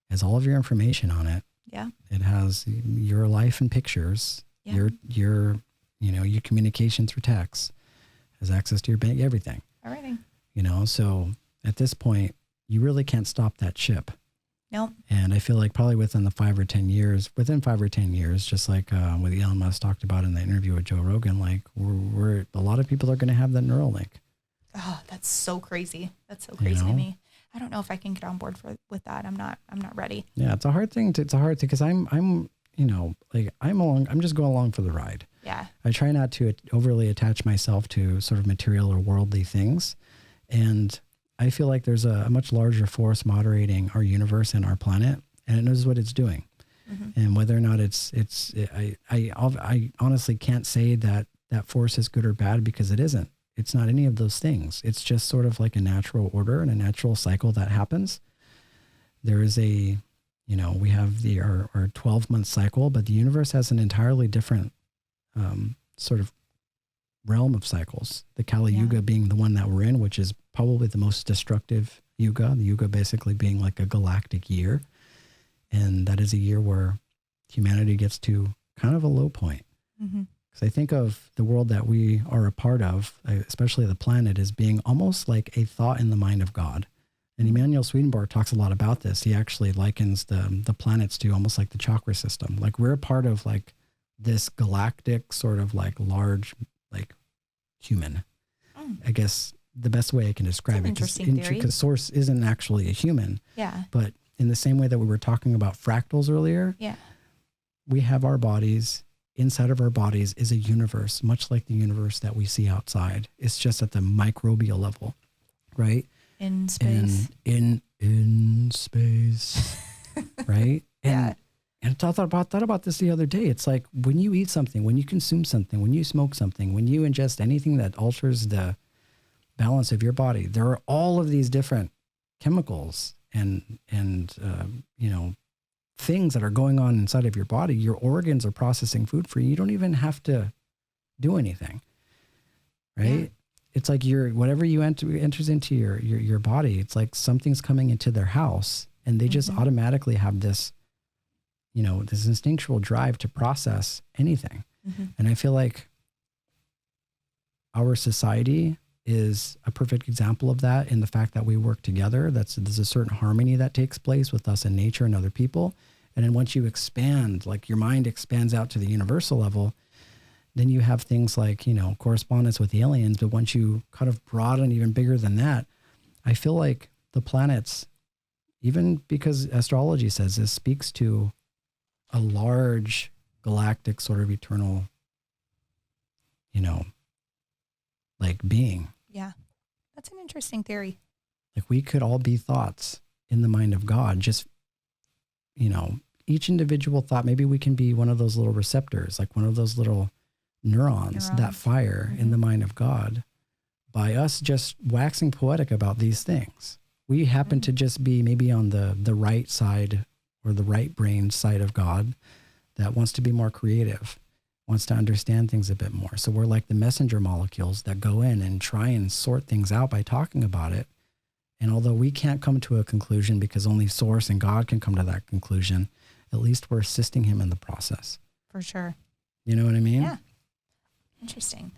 It has all of your information on it. Yeah. It has your life and pictures, your communication through text, has access to your bank, everything. You know, so at this point, you really can't stop that ship. Nope. And I feel like probably within 5 or 10 years, just like what Elon Musk talked about in the interview with Joe Rogan, like we're a lot of people are going to have that Neuralink. Oh, that's so crazy. That's so crazy to me. I don't know if I can get on board with that. I'm not ready. Yeah, it's a hard thing because I'm just going along for the ride. Yeah. I try not to overly attach myself to sort of material or worldly things. And I feel like there's a much larger force moderating our universe and our planet, and it knows what it's doing. And whether or not I honestly can't say that force is good or bad, because it isn't. It's not any of those things. It's just sort of like a natural order and a natural cycle that happens. There is we have our 12-month cycle, but the universe has an entirely different sort of realm of cycles. The Kali Yuga being the one that we're in, which is probably the most destructive Yuga. The Yuga basically being like a galactic year. And that is a year where humanity gets to kind of a low point. Because I think of the world that we are a part of, especially the planet, as being almost like a thought in the mind of God. And Emanuel Swedenborg talks a lot about this. He actually likens the planets to almost like the chakra system. Like we're a part of like this galactic sort of like large, like human. I guess the best way I can describe it, because Source isn't actually a human. Yeah. But in the same way that we were talking about fractals earlier, we have our bodies. Inside of our bodies is a universe, much like the universe that we see outside. It's just at the microbial level, right? In space. In space, right? And I thought about this the other day. It's like when you eat something, when you consume something, when you smoke something, when you ingest anything that alters the balance of your body, there are all of these different chemicals and things that are going on inside of your body. Your organs are processing food for you. You don't even have to do anything, right? It's like whatever you enters into your body, it's like something's coming into their house, and they just automatically have this, this instinctual drive to process anything. And I feel like our society is a perfect example of that, in the fact that we work together. There's a certain harmony that takes place with us and nature and other people. And then once you expand, like your mind expands out to the universal level, then you have things like, correspondence with aliens. But once you kind of broaden even bigger than that, I feel like the planets, even because astrology says this, speaks to a large galactic sort of eternal, like being. Yeah. That's an interesting theory. Like we could all be thoughts in the mind of God. Just, each individual thought, maybe we can be one of those little receptors, like one of those little neurons that fire in the mind of God, by us just waxing poetic about these things. We happen to just be maybe on the right side, or the right brain side of God, that wants to be more creative, wants to understand things a bit more. So we're like the messenger molecules that go in and try and sort things out by talking about it. And although we can't come to a conclusion, because only Source and God can come to that conclusion, at least we're assisting him in the process. For sure. You know what I mean? Yeah. Interesting.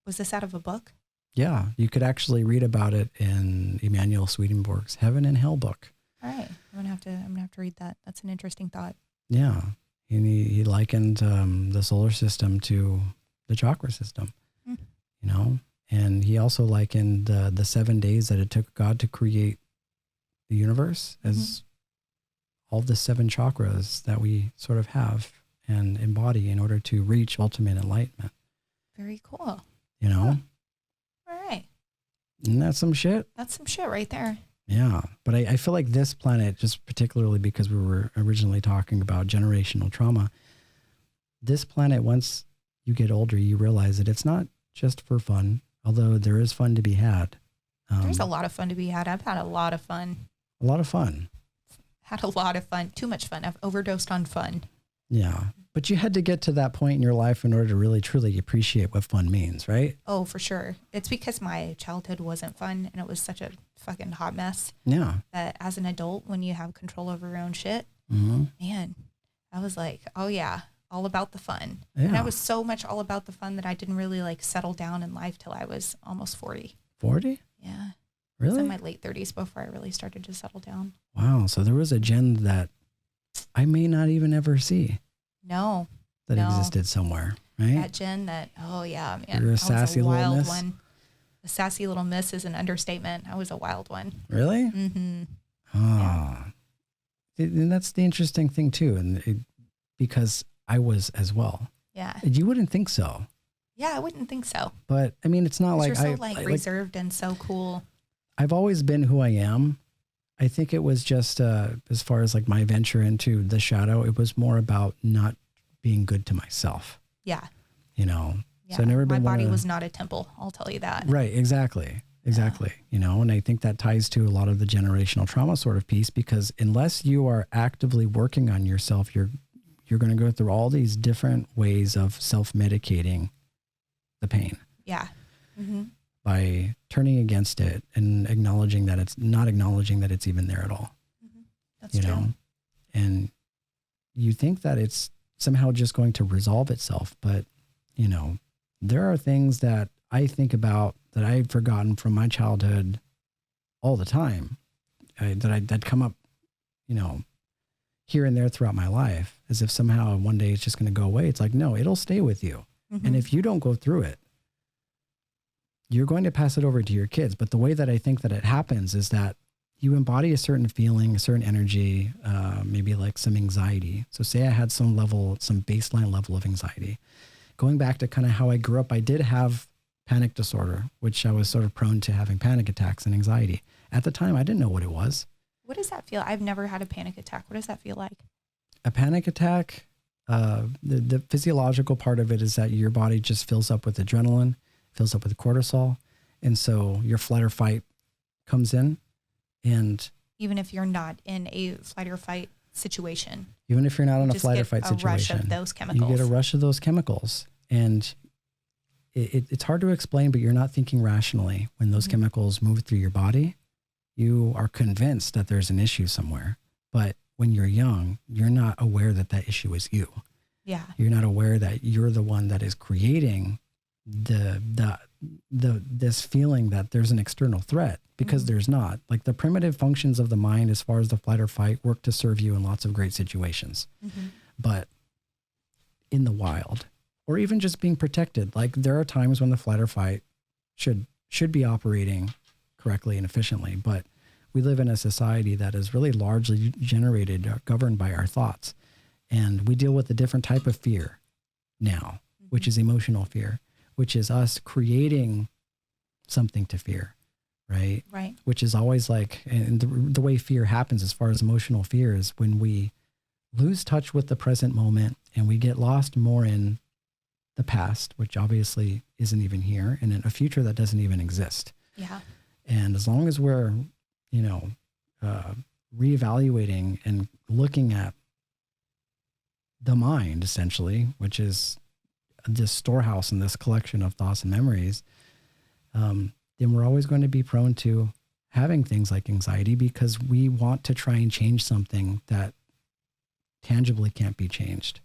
Was this out of a book? Yeah. You could actually read about it in Emanuel Swedenborg's Heaven and Hell book. All right. I'm gonna have to read that. That's an interesting thought. Yeah. He likened the solar system to the chakra system, and he also likened the 7 days that it took God to create the universe as all the 7 chakras that we sort of have and embody in order to reach ultimate enlightenment. Very cool. All right. Isn't that some shit? That's some shit right there. Yeah. But I feel like this planet, just particularly because we were originally talking about generational trauma, this planet, once you get older, you realize that it's not just for fun, although there is fun to be had. There's a lot of fun to be had. I've had a lot of fun. A lot of fun. Had a lot of fun. Too much fun. I've overdosed on fun. Yeah. But you had to get to that point in your life in order to really, truly appreciate what fun means, right? Oh, for sure. It's because my childhood wasn't fun and it was such a fucking hot mess. Yeah. That as an adult, when you have control over your own shit, man, I was like, oh yeah, all about the fun. Yeah. And I was so much all about the fun that I didn't really like settle down in life till I was almost 40. 40? Yeah. Really? I was in my late 30s before I really started to settle down. Wow. So there was a Jen that I may not even ever see. No. That existed somewhere, right? That Jen that, oh yeah, man. You're a I sassy was a little wild miss? one. A sassy little miss is an understatement. I was a wild one. Really? Mm-hmm. Oh. And that's the interesting thing too. And because I was as well. Yeah. You wouldn't think so. Yeah, I wouldn't think so. But I mean, it's not like you're so reserved and so cool. I've always been who I am. I think it was just as far as like my venture into the shadow, it was more about not being good to myself. Yeah. You know, yeah. So I've never been my body was not a temple. I'll tell you that. Right. Exactly. Yeah. You know, and I think that ties to a lot of the generational trauma sort of piece, because unless you are actively working on yourself, you're going to go through all these different ways of self-medicating the pain. Yeah. Mm-hmm. By turning against it and acknowledging that it's even there at all. Mm-hmm. That's true. Know? And you think that it's somehow just going to resolve itself. But, you know, there are things that I think about that I've forgotten from my childhood all the time that come up, you know, here and there throughout my life, as if somehow one day it's just going to go away. It's like, no, it'll stay with you. Mm-hmm. And if you don't go through it, you're going to pass it over to your kids. But the way that I think that it happens is that you embody a certain feeling, a certain energy, maybe like some anxiety. So say I had some baseline level of anxiety. Going back to kind of how I grew up, I did have panic disorder, which I was sort of prone to having panic attacks and anxiety. At the time, I didn't know what it was. What does that feel? I've never had a panic attack. What does that feel like? A panic attack, the physiological part of it is that your body just fills up with adrenaline, fills up with cortisol. And so your flight or fight comes in. And even if you're not in a flight or fight situation. Even if you're not in a flight or fight situation. You get a rush of those chemicals. You get a rush of those chemicals. And it's hard to explain, but you're not thinking rationally. When those chemicals move through your body, you are convinced that there's an issue somewhere. But when you're young, you're not aware that that issue is you. Yeah. You're not aware that you're the one that is creating this feeling that there's an external threat, because there's not. Like the primitive functions of the mind, as far as the flight or fight, work to serve you in lots of great situations. Mm-hmm. But in the wild, or even just being protected, like there are times when the flight or fight should be operating correctly and efficiently, but we live in a society that is really largely generated, governed by our thoughts. And we deal with a different type of fear now, which is emotional fear, which is us creating something to fear, right? Right. Which is always like, and the way fear happens as far as emotional fear is when we lose touch with the present moment and we get lost more in the past, which obviously isn't even here, and in a future that doesn't even exist. Yeah. And as long as we're, reevaluating and looking at the mind, essentially, which is this storehouse and this collection of thoughts and memories, then we're always going to be prone to having things like anxiety, because we want to try and change something that tangibly can't be changed.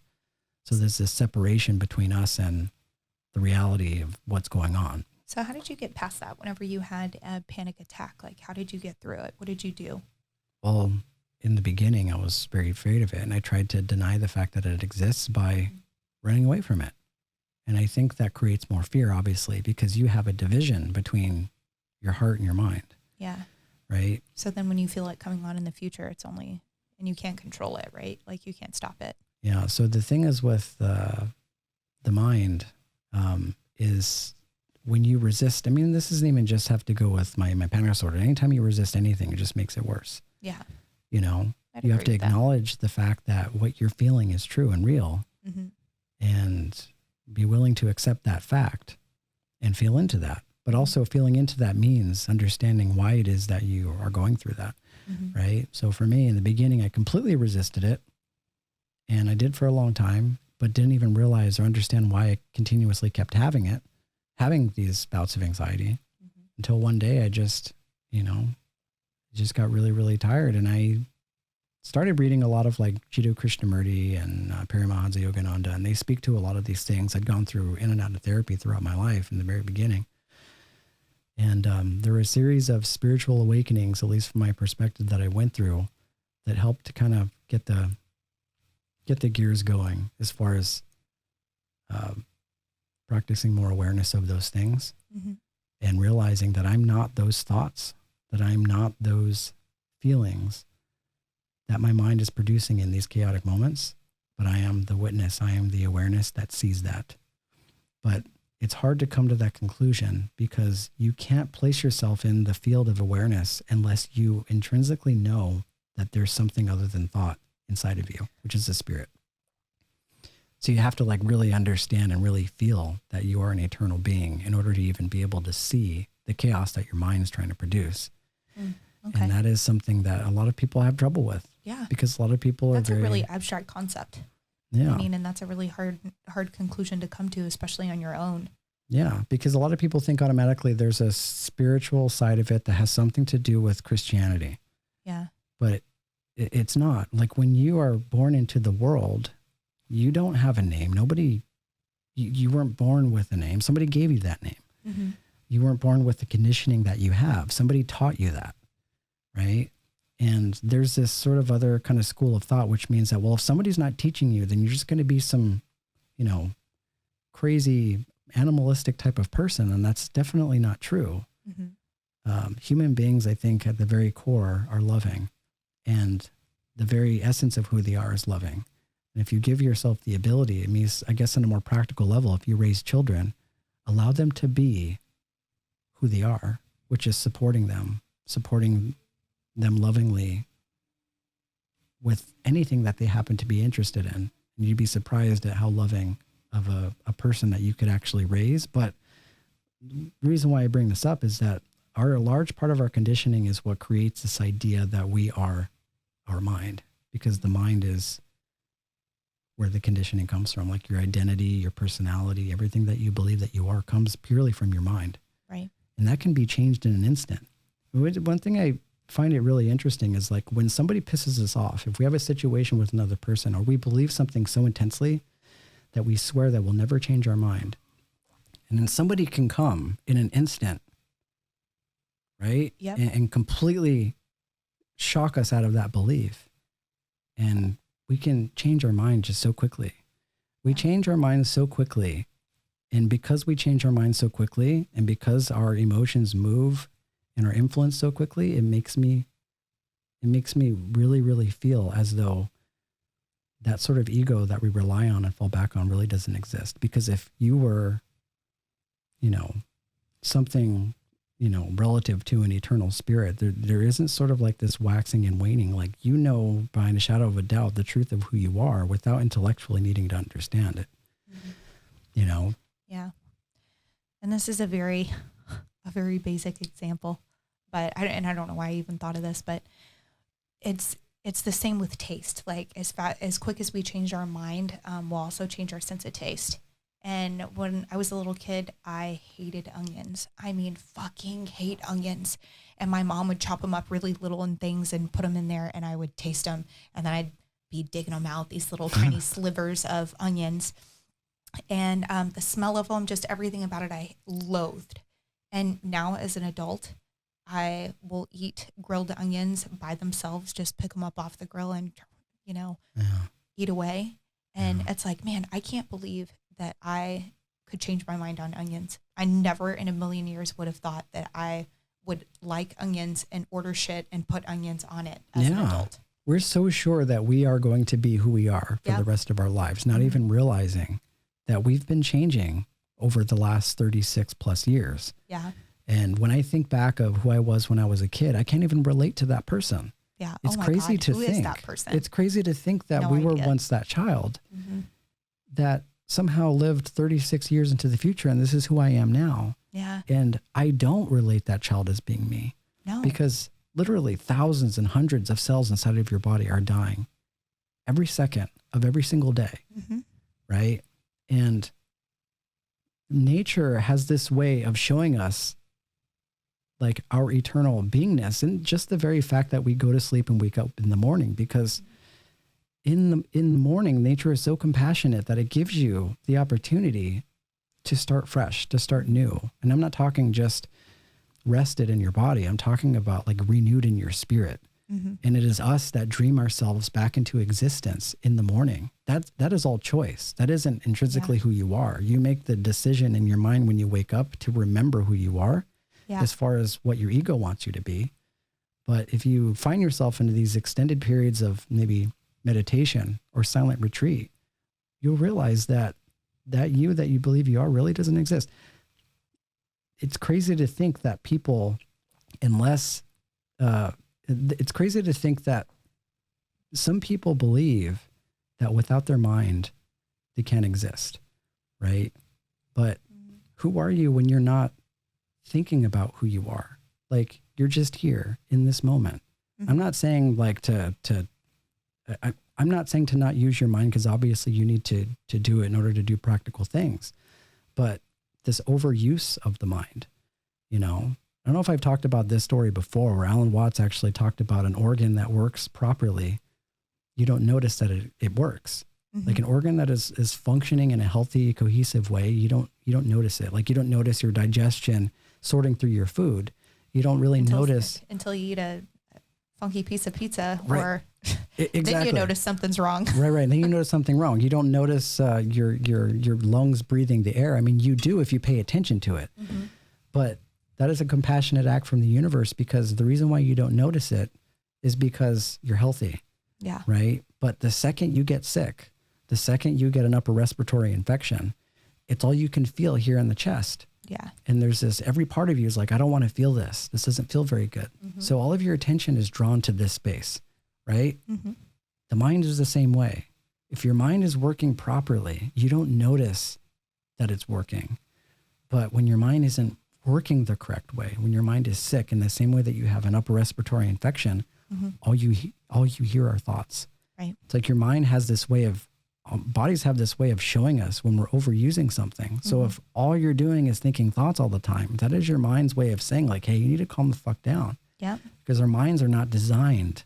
So there's this separation between us and the reality of what's going on. So how did you get past that whenever you had a panic attack? Like, how did you get through it? What did you do? Well, in the beginning, I was very afraid of it, and I tried to deny the fact that it exists by running away from it. And I think that creates more fear, obviously, because you have a division between your heart and your mind. Yeah. Right? So then when you feel it coming on in the future, it's only, and you can't control it, right? Like you can't stop it. Yeah. So the thing is with the mind is when you resist, I mean, this doesn't even just have to go with my panic disorder. Anytime you resist anything, it just makes it worse. Yeah. You know, you have to acknowledge the fact that what you're feeling is true and real, and be willing to accept that fact and feel into that. But also feeling into that means understanding why it is that you are going through that, right? So for me, in the beginning, I completely resisted it, and I did for a long time, but didn't even realize or understand why I continuously kept having these bouts of anxiety, until one day I just, just got really, really tired. And I started reading a lot of like Jiddu Krishnamurti and Paramahansa Yogananda, and they speak to a lot of these things. I'd gone through in and out of therapy throughout my life in the very beginning. And there were a series of spiritual awakenings, at least from my perspective, that I went through that helped to kind of get the gears going as far as practicing more awareness of those things, and realizing that I'm not those thoughts, that I'm not those feelings that my mind is producing in these chaotic moments, but I am the witness. I am the awareness that sees that. But it's hard to come to that conclusion because you can't place yourself in the field of awareness unless you intrinsically know that there's something other than thought inside of you, which is the spirit. So you have to like really understand and really feel that you are an eternal being in order to even be able to see the chaos that your mind is trying to produce. Okay. And that is something that a lot of people have trouble with. Yeah. Because a lot of people That's a really abstract concept. Yeah. I mean, and that's a really hard conclusion to come to, especially on your own. Yeah. Because a lot of people think automatically there's a spiritual side of it that has something to do with Christianity. Yeah. But it's not. Like when you are born into the world, you don't have a name. You weren't born with a name. Somebody gave you that name. You weren't born with the conditioning that you have. Somebody taught you that, right? And there's this sort of other kind of school of thought, which means that, well, if somebody's not teaching you, then you're just going to be some, crazy animalistic type of person. And that's definitely not true. Human beings, I think, at the very core are loving, and the very essence of who they are is loving. And if you give yourself the ability, it means, I guess on a more practical level, if you raise children, allow them to be who they are, which is supporting them lovingly with anything that they happen to be interested in. And you'd be surprised at how loving of a person that you could actually raise. But the reason why I bring this up is that a large part of our conditioning is what creates this idea that we are our mind, because the mind is where the conditioning comes from. Like your identity, your personality, everything that you believe that you are comes purely from your mind. Right. And that can be changed in an instant. One thing I find it really interesting is like when somebody pisses us off, if we have a situation with another person, or we believe something so intensely that we swear that we'll never change our mind, and then somebody can come in an instant, right? Yep. And completely shock us out of that belief. And we can change our mind just so quickly. We change our minds so quickly. And because we change our minds so quickly, and because our emotions move and are influenced so quickly, it makes me really, really feel as though that sort of ego that we rely on and fall back on really doesn't exist. Because if you were, something, relative to an eternal spirit, there isn't sort of like this waxing and waning. Like, behind a shadow of a doubt, the truth of who you are without intellectually needing to understand it, Yeah. And this is a very basic example, but I don't know why I even thought of this, but it's the same with taste. Like as quick as we change our mind, we'll also change our sense of taste. And when I was a little kid, I hated onions. I mean, fucking hate onions. And my mom would chop them up really little in things and put them in there, and I would taste them. And then I'd be digging them out, these little tiny slivers of onions. And the smell of them, just everything about it, I loathed. And now as an adult, I will eat grilled onions by themselves, just pick them up off the grill and, eat away. And it's like, man, I can't believe that I could change my mind on onions. I never in a million years would have thought that I would like onions and order shit and put onions on it as an adult. We're so sure that we are going to be who we are for the rest of our lives, not even realizing that we've been changing over the last 36 plus years. Yeah. And when I think back of who I was when I was a kid, I can't even relate to that person. Yeah. It's oh my crazy God. to Who think. is that person? It's crazy to think that No we were idea. once that child Mm-hmm. that somehow lived 36 years into the future. And this is who I am now. Yeah. And I don't relate that child as being me. No. Because literally thousands and hundreds of cells inside of your body are dying every second of every single day. Mm-hmm. Right? And nature has this way of showing us like our eternal beingness, and just the very fact that we go to sleep and wake up in the morning, because in the morning, nature is so compassionate that it gives you the opportunity to start fresh, to start new. And I'm not talking just rested in your body. I'm talking about like renewed in your spirit. Mm-hmm. And it is us that dream ourselves back into existence in the morning. That is all choice. That isn't intrinsically who you are. You make the decision in your mind when you wake up to remember who you are, as far as what your ego wants you to be. But if you find yourself into these extended periods of maybe meditation or silent retreat, you'll realize that you believe you are really doesn't exist. It's crazy to think that people, it's crazy to think that some people believe that without their mind, they can't exist, right? But who are you when you're not thinking about who you are? Like, you're just here in this moment. Mm-hmm. I'm not saying like I'm not saying to not use your mind, because obviously you need to do it in order to do practical things. But this overuse of the mind, I don't know if I've talked about this story before, where Alan Watts actually talked about an organ that works properly. You don't notice that it works. Mm-hmm. Like an organ that is functioning in a healthy, cohesive way, you don't notice it. Like you don't notice your digestion sorting through your food. You don't really notice until you eat a funky piece of pizza, right. or exactly. Then you notice something's wrong. Right. Then you notice something wrong. You don't notice your lungs breathing the air. I mean, you do if you pay attention to it. Mm-hmm. But that is a compassionate act from the universe, because the reason why you don't notice it is because you're healthy. Yeah. Right. But the second you get sick, the second you get an upper respiratory infection, it's all you can feel here in the chest. Yeah. And there's this, every part of you is like, I don't want to feel this. This doesn't feel very good. Mm-hmm. So all of your attention is drawn to this space, right? Mm-hmm. The mind is the same way. If your mind is working properly, you don't notice that it's working. But when your mind isn't working the correct way, when your mind is sick, in the same way that you have an upper respiratory infection, mm-hmm. all you hear are thoughts. Right. It's like your mind has this way of, bodies have this way of showing us when we're overusing something. Mm-hmm. So if all you're doing is thinking thoughts all the time, that is your mind's way of saying like, hey, you need to calm the fuck down. Yeah. Because our minds are not designed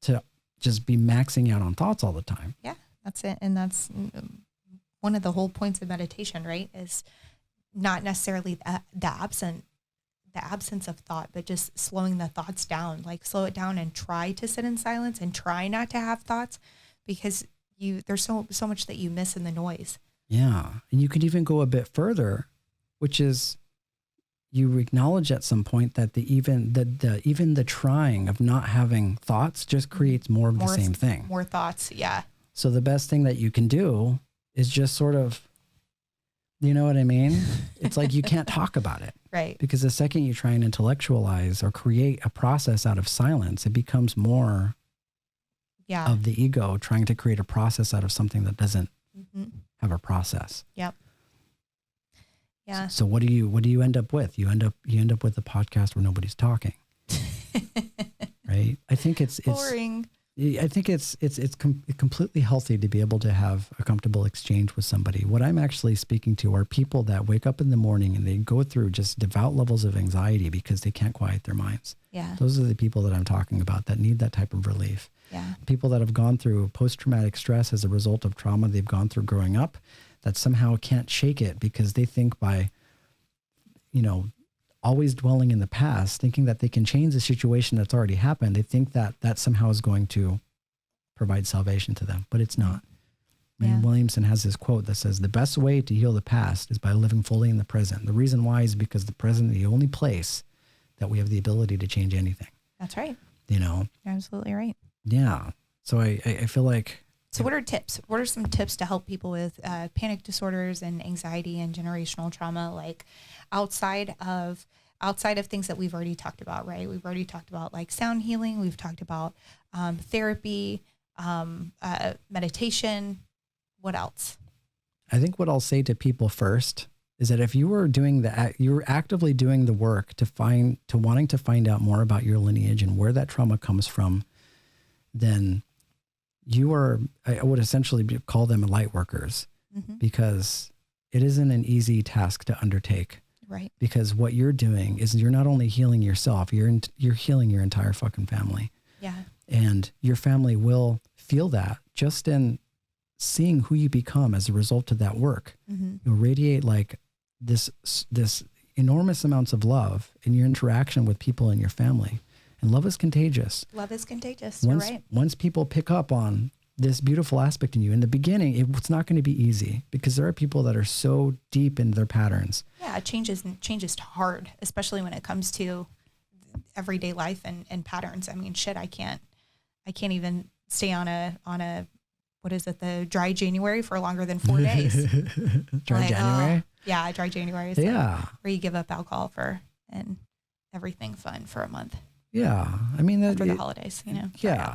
to just be maxing out on thoughts all the time. Yeah, that's it. And that's one of the whole points of meditation, right? Is not necessarily the absence of thought, but just slowing the thoughts down, like slow it down and try to sit in silence and try not to have thoughts, because there's so much that you miss in the noise. Yeah. And you could even go a bit further, which is you acknowledge at some point that even the trying of not having thoughts just creates more of the same thing. More thoughts. Yeah. So the best thing that you can do is just sort of, you know what I mean? It's like you can't talk about it. Right. Because the second you try and intellectualize or create a process out of silence, it becomes more of the ego trying to create a process out of something that doesn't mm-hmm. have a process. Yep. Yeah. So what do you end up with? You end up with a podcast where nobody's talking. Right? I think it's boring. I think it's completely healthy to be able to have a comfortable exchange with somebody. What I'm actually speaking to are people that wake up in the morning and they go through just devout levels of anxiety because they can't quiet their minds. Yeah. Those are the people that I'm talking about that need that type of relief. Yeah. People that have gone through post-traumatic stress as a result of trauma they've gone through growing up that somehow can't shake it because they think by, always dwelling in the past, thinking that they can change the situation that's already happened. They think that somehow is going to provide salvation to them, but it's not. Yeah. Williamson has this quote that says, the best way to heal the past is by living fully in the present. The reason why is because the present is the only place that we have the ability to change anything. That's right. You're absolutely right. Yeah. So I feel like So what are tips? What are some tips to help people with panic disorders and anxiety and generational trauma, like outside of things that we've already talked about, right? We've already talked about like sound healing. We've talked about therapy, meditation. What else? I think what I'll say to people first is that if you were actively doing the work to wanting to find out more about your lineage and where that trauma comes from, then I would essentially call them light workers, because it isn't an easy task to undertake. Right. Because what you're doing is you're not only healing yourself, you're healing your entire fucking family. Yeah. And your family will feel that just in seeing who you become as a result of that work. You'll radiate like this enormous amounts of love in your interaction with people in your family. And love is contagious. Love is contagious. You're right. Once people pick up on this beautiful aspect in you, in the beginning, it's not going to be easy, because there are people that are so deep in their patterns. Yeah, change is hard, especially when it comes to everyday life and patterns. I mean, shit, I can't even stay on a what is it, the dry January for longer than 4 days. Dry January? Yeah, dry January is where you give up alcohol and everything fun for a month. Yeah, I mean, after the holidays, yeah,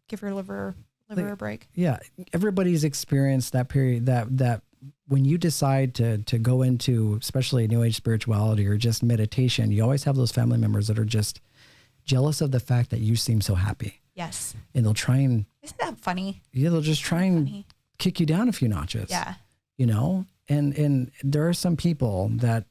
give your liver a break. Yeah, everybody's experienced that period. That when you decide to go into, especially New Age spirituality or just meditation, you always have those family members that are just jealous of the fact that you seem so happy. Yes, and they'll try and. Isn't that funny? Yeah, they'll just try and kick you down a few notches. Yeah, and there are some people that.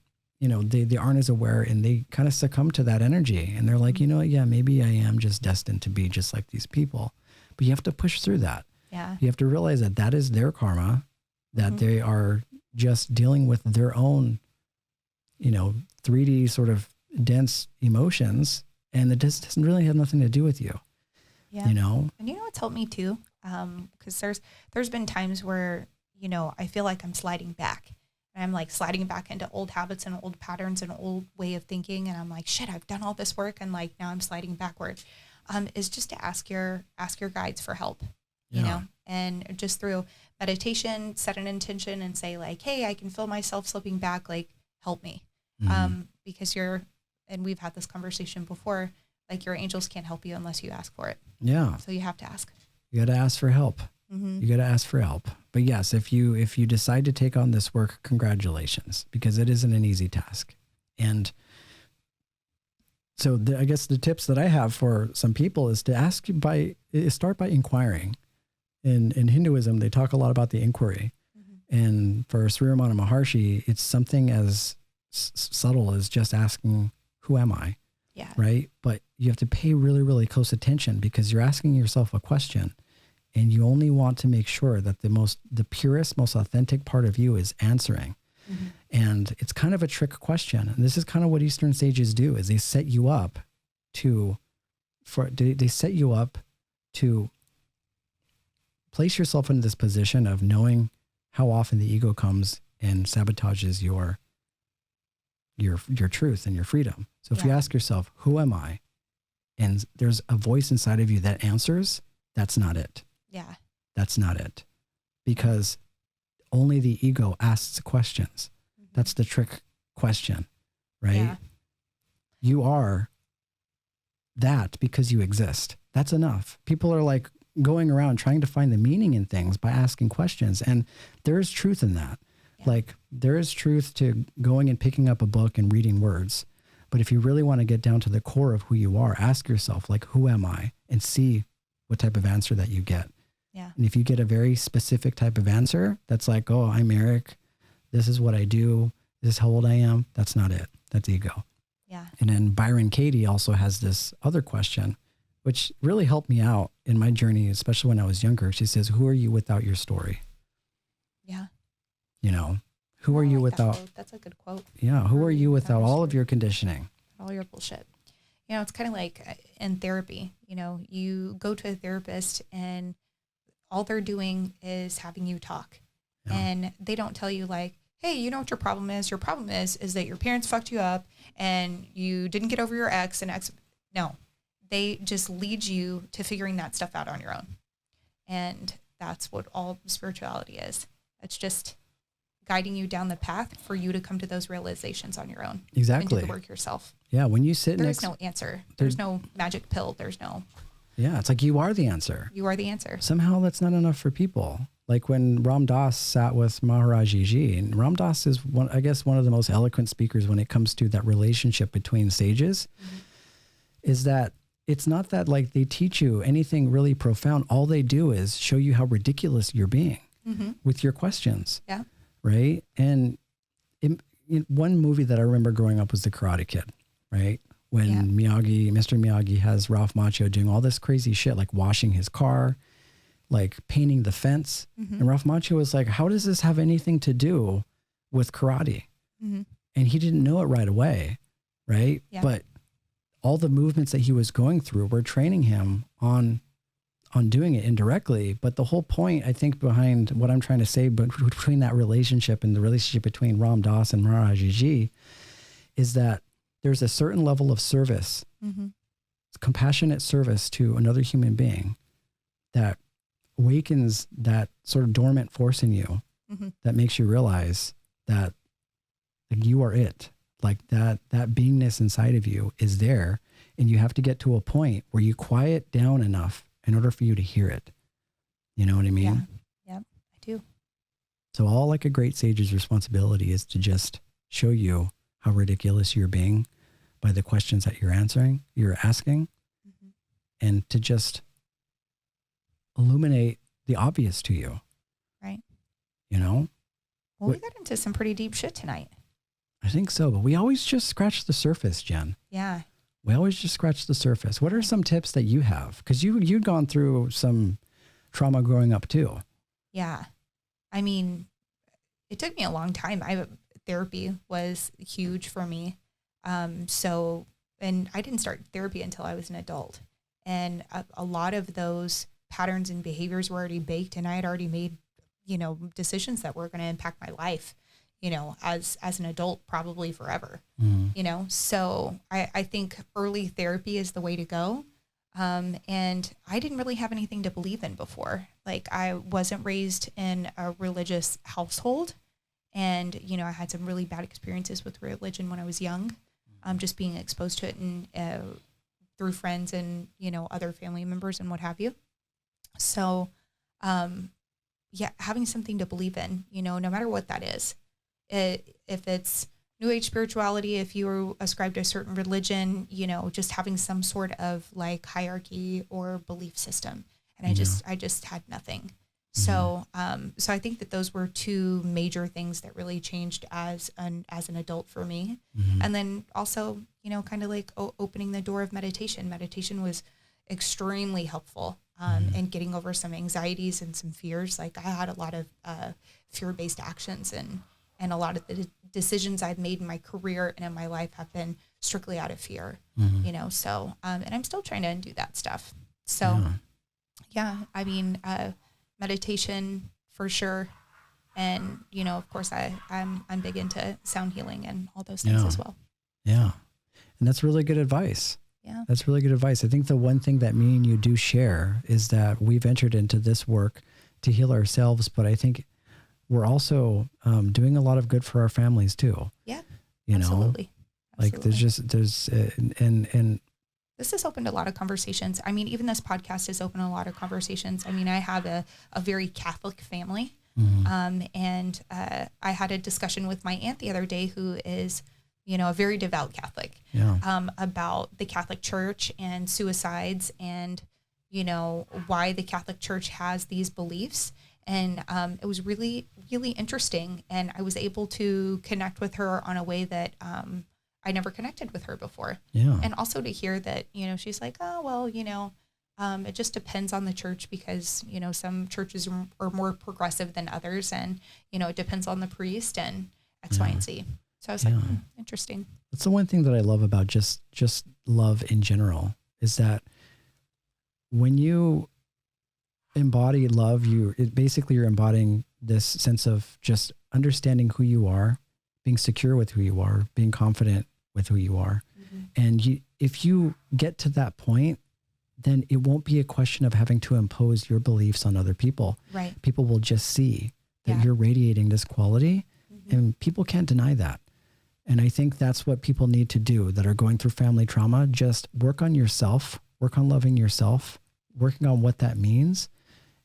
They aren't as aware, and they kind of succumb to that energy, and they're like, yeah, maybe I am just destined to be just like these people. But you have to push through that. Yeah. You have to realize that is their karma, that they are just dealing with their own, 3D sort of dense emotions, and it just doesn't really have nothing to do with you. Yeah. And what's helped me too? Because there's been times where, I feel like I'm sliding back. And I'm like sliding back into old habits and old patterns and old way of thinking. And I'm like, shit, I've done all this work. And like, now I'm sliding backward. Is just to ask your guides for help, and just through meditation, set an intention and say like, hey, I can feel myself slipping back. Like, help me. Because and we've had this conversation before, like your angels can't help you unless you ask for it. Yeah. So you have to ask. You got to ask for help. You got to ask for help. But yes, if you decide to take on this work, congratulations, because it isn't an easy task. And so I guess the tips that I have for some people is to start by inquiring. In Hinduism, they talk a lot about the inquiry. And for Sri Ramana Maharshi, it's something as subtle as just asking, who am I? Yeah. Right? But you have to pay really, really close attention, because you're asking yourself a question. And you only want to make sure that the purest, most authentic part of you is answering. And it's kind of a trick question. And this is kind of what Eastern sages do, is they set you up to place yourself in this position of knowing how often the ego comes and sabotages your truth and your freedom. So if you ask yourself, who am I? And there's a voice inside of you that answers, that's not it. Yeah. That's not it. Because only the ego asks questions. That's the trick question, right? Yeah. You are that because you exist. That's enough. People are like going around trying to find the meaning in things by asking questions. And there is truth in that. Yeah. Like there is truth to going and picking up a book and reading words. But if you really want to get down to the core of who you are, ask yourself, like, who am I? And see what type of answer that you get. Yeah. And if you get a very specific type of answer, that's like, oh, I'm Eric. This is what I do. This is how old I am. That's not it. That's ego. Yeah. And then Byron Katie also has this other question, which really helped me out in my journey, especially when I was younger. She says, who are you without your story? Yeah. Who are you without? That's a good quote. Yeah. Who are you without all of your conditioning? All your bullshit. It's kind of like in therapy, you go to a therapist and all they're doing is having you talk. Yeah. And they don't tell you like, hey, you know what your problem is? Your problem is that your parents fucked you up and you didn't get over your ex and ex. No, they just lead you to figuring that stuff out on your own. And that's what all spirituality is. It's just guiding you down the path for you to come to those realizations on your own. Exactly. And do the work yourself. Yeah. When you sit There's no answer. There's no magic pill. There's no. Yeah. It's like you are the answer. You are the answer. Somehow that's not enough for people. Like when Ram Dass sat with Maharaj Ji, and Ram Dass is one of the most eloquent speakers when it comes to that relationship between sages, is that it's not that like they teach you anything really profound. All they do is show you how ridiculous you're being with your questions. Yeah. Right. And one movie that I remember growing up was The Karate Kid, right? When Mr. Miyagi has Ralph Macchio doing all this crazy shit, like washing his car, like painting the fence. And Ralph Macchio was like, how does this have anything to do with karate? And he didn't know it right away. Right. Yeah. But all the movements that he was going through were training him on doing it indirectly. But the whole point, I think, behind what I'm trying to say, but between that relationship and the relationship between Ram Dass and Maharaj Ji, is that there's a certain level of service, compassionate service to another human being that awakens that sort of dormant force in you that makes you realize that you are it. Like that beingness inside of you is there, and you have to get to a point where you quiet down enough in order for you to hear it. You know what I mean? Yeah, I do. So all like a great sage's responsibility is to just show you how ridiculous you're being by the questions that you're asking, and to just illuminate the obvious to you. Right. You know? Well, we got into some pretty deep shit tonight. I think so, but we always just scratch the surface, Jen. Yeah. We always just scratch the surface. What are some tips that you have? Because you'd gone through some trauma growing up too. Yeah. I mean, it took me a long time. Therapy was huge for me. And I didn't start therapy until I was an adult. And a lot of those patterns and behaviors were already baked, and I had already made, decisions that were going to impact my life, as an adult, probably forever, So I think early therapy is the way to go. And I didn't really have anything to believe in before. Like, I wasn't raised in a religious household. And, I had some really bad experiences with religion when I was young, just being exposed to it and through friends and, other family members and what have you. So, having something to believe in, no matter what that is, if it's New Age spirituality, if you ascribe to a certain religion, just having some sort of like hierarchy or belief system. And I just had nothing. So, so I think that those were two major things that really changed as an adult for me. And then also, kind of like opening the door of meditation. Meditation was extremely helpful in getting over some anxieties and some fears. Like, I had a lot of fear-based actions, and a lot of the decisions I've made in my career and in my life have been strictly out of fear, so, and I'm still trying to undo that stuff. So I mean, meditation for sure. And, of course I'm big into sound healing and all those things as well. Yeah. And that's really good advice. Yeah. That's really good advice. I think the one thing that me and you do share is that we've entered into this work to heal ourselves, but I think we're also doing a lot of good for our families too. Yeah, absolutely. Like there's and this has opened a lot of conversations. I mean, even this podcast has opened a lot of conversations. I mean, I have a very Catholic family. And I had a discussion with my aunt the other day, who is, a very devout Catholic, about the Catholic Church and suicides and, why the Catholic Church has these beliefs. And it was really, really interesting. And I was able to connect with her on a way that I never connected with her before. Yeah. And also to hear that, she's like, oh, well, it just depends on the church because, some churches are more progressive than others. And, it depends on the priest and X, Y, and Z. So I was like, interesting. That's the one thing that I love about just love in general, is that when you embody love, you're embodying this sense of just understanding who you are, being secure with who you are, being confident with who you are. And if you get to that point, then it won't be a question of having to impose your beliefs on other people. Right. People will just see that you're radiating this quality, and people can't deny that. And I think that's what people need to do that are going through family trauma. Just work on yourself, work on loving yourself, working on what that means,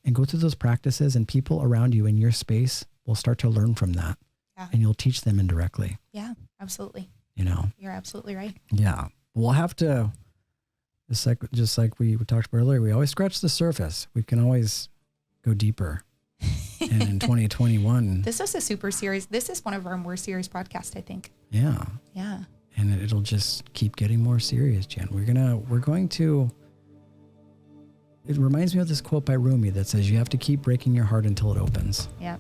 and go through those practices, and people around you in your space will start to learn from that. Yeah. And you'll teach them indirectly. Yeah, absolutely. You know, you're absolutely right. Yeah. We'll have to, just like we talked about earlier, we always scratch the surface. We can always go deeper. And in 2021, this is a super serious. This is one of our more serious podcasts, I think. Yeah. Yeah. And it'll just keep getting more serious, Jen. We're going to, it reminds me of this quote by Rumi that says, you have to keep breaking your heart until it opens. Yeah.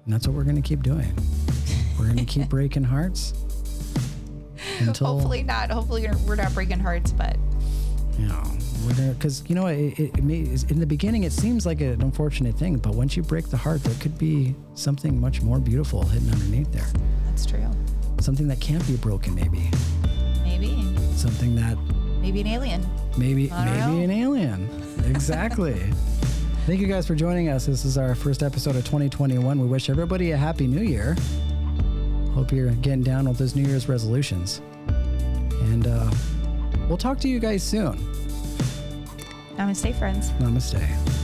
And that's what we're going to keep doing. We're going to keep breaking hearts until, hopefully we're not breaking hearts, but you know, we're gonna, because you know, it may, in the beginning it seems like an unfortunate thing, but once you break the heart, there could be something much more beautiful hidden underneath there. That's true. Something that can't be broken, maybe something that maybe an alien, maybe an alien. Exactly. Thank you guys for joining us. This is our first episode of 2021. We wish everybody a happy new year. Hope you're getting down with those New Year's resolutions, and we'll talk to you guys soon. Namaste, friends. Namaste.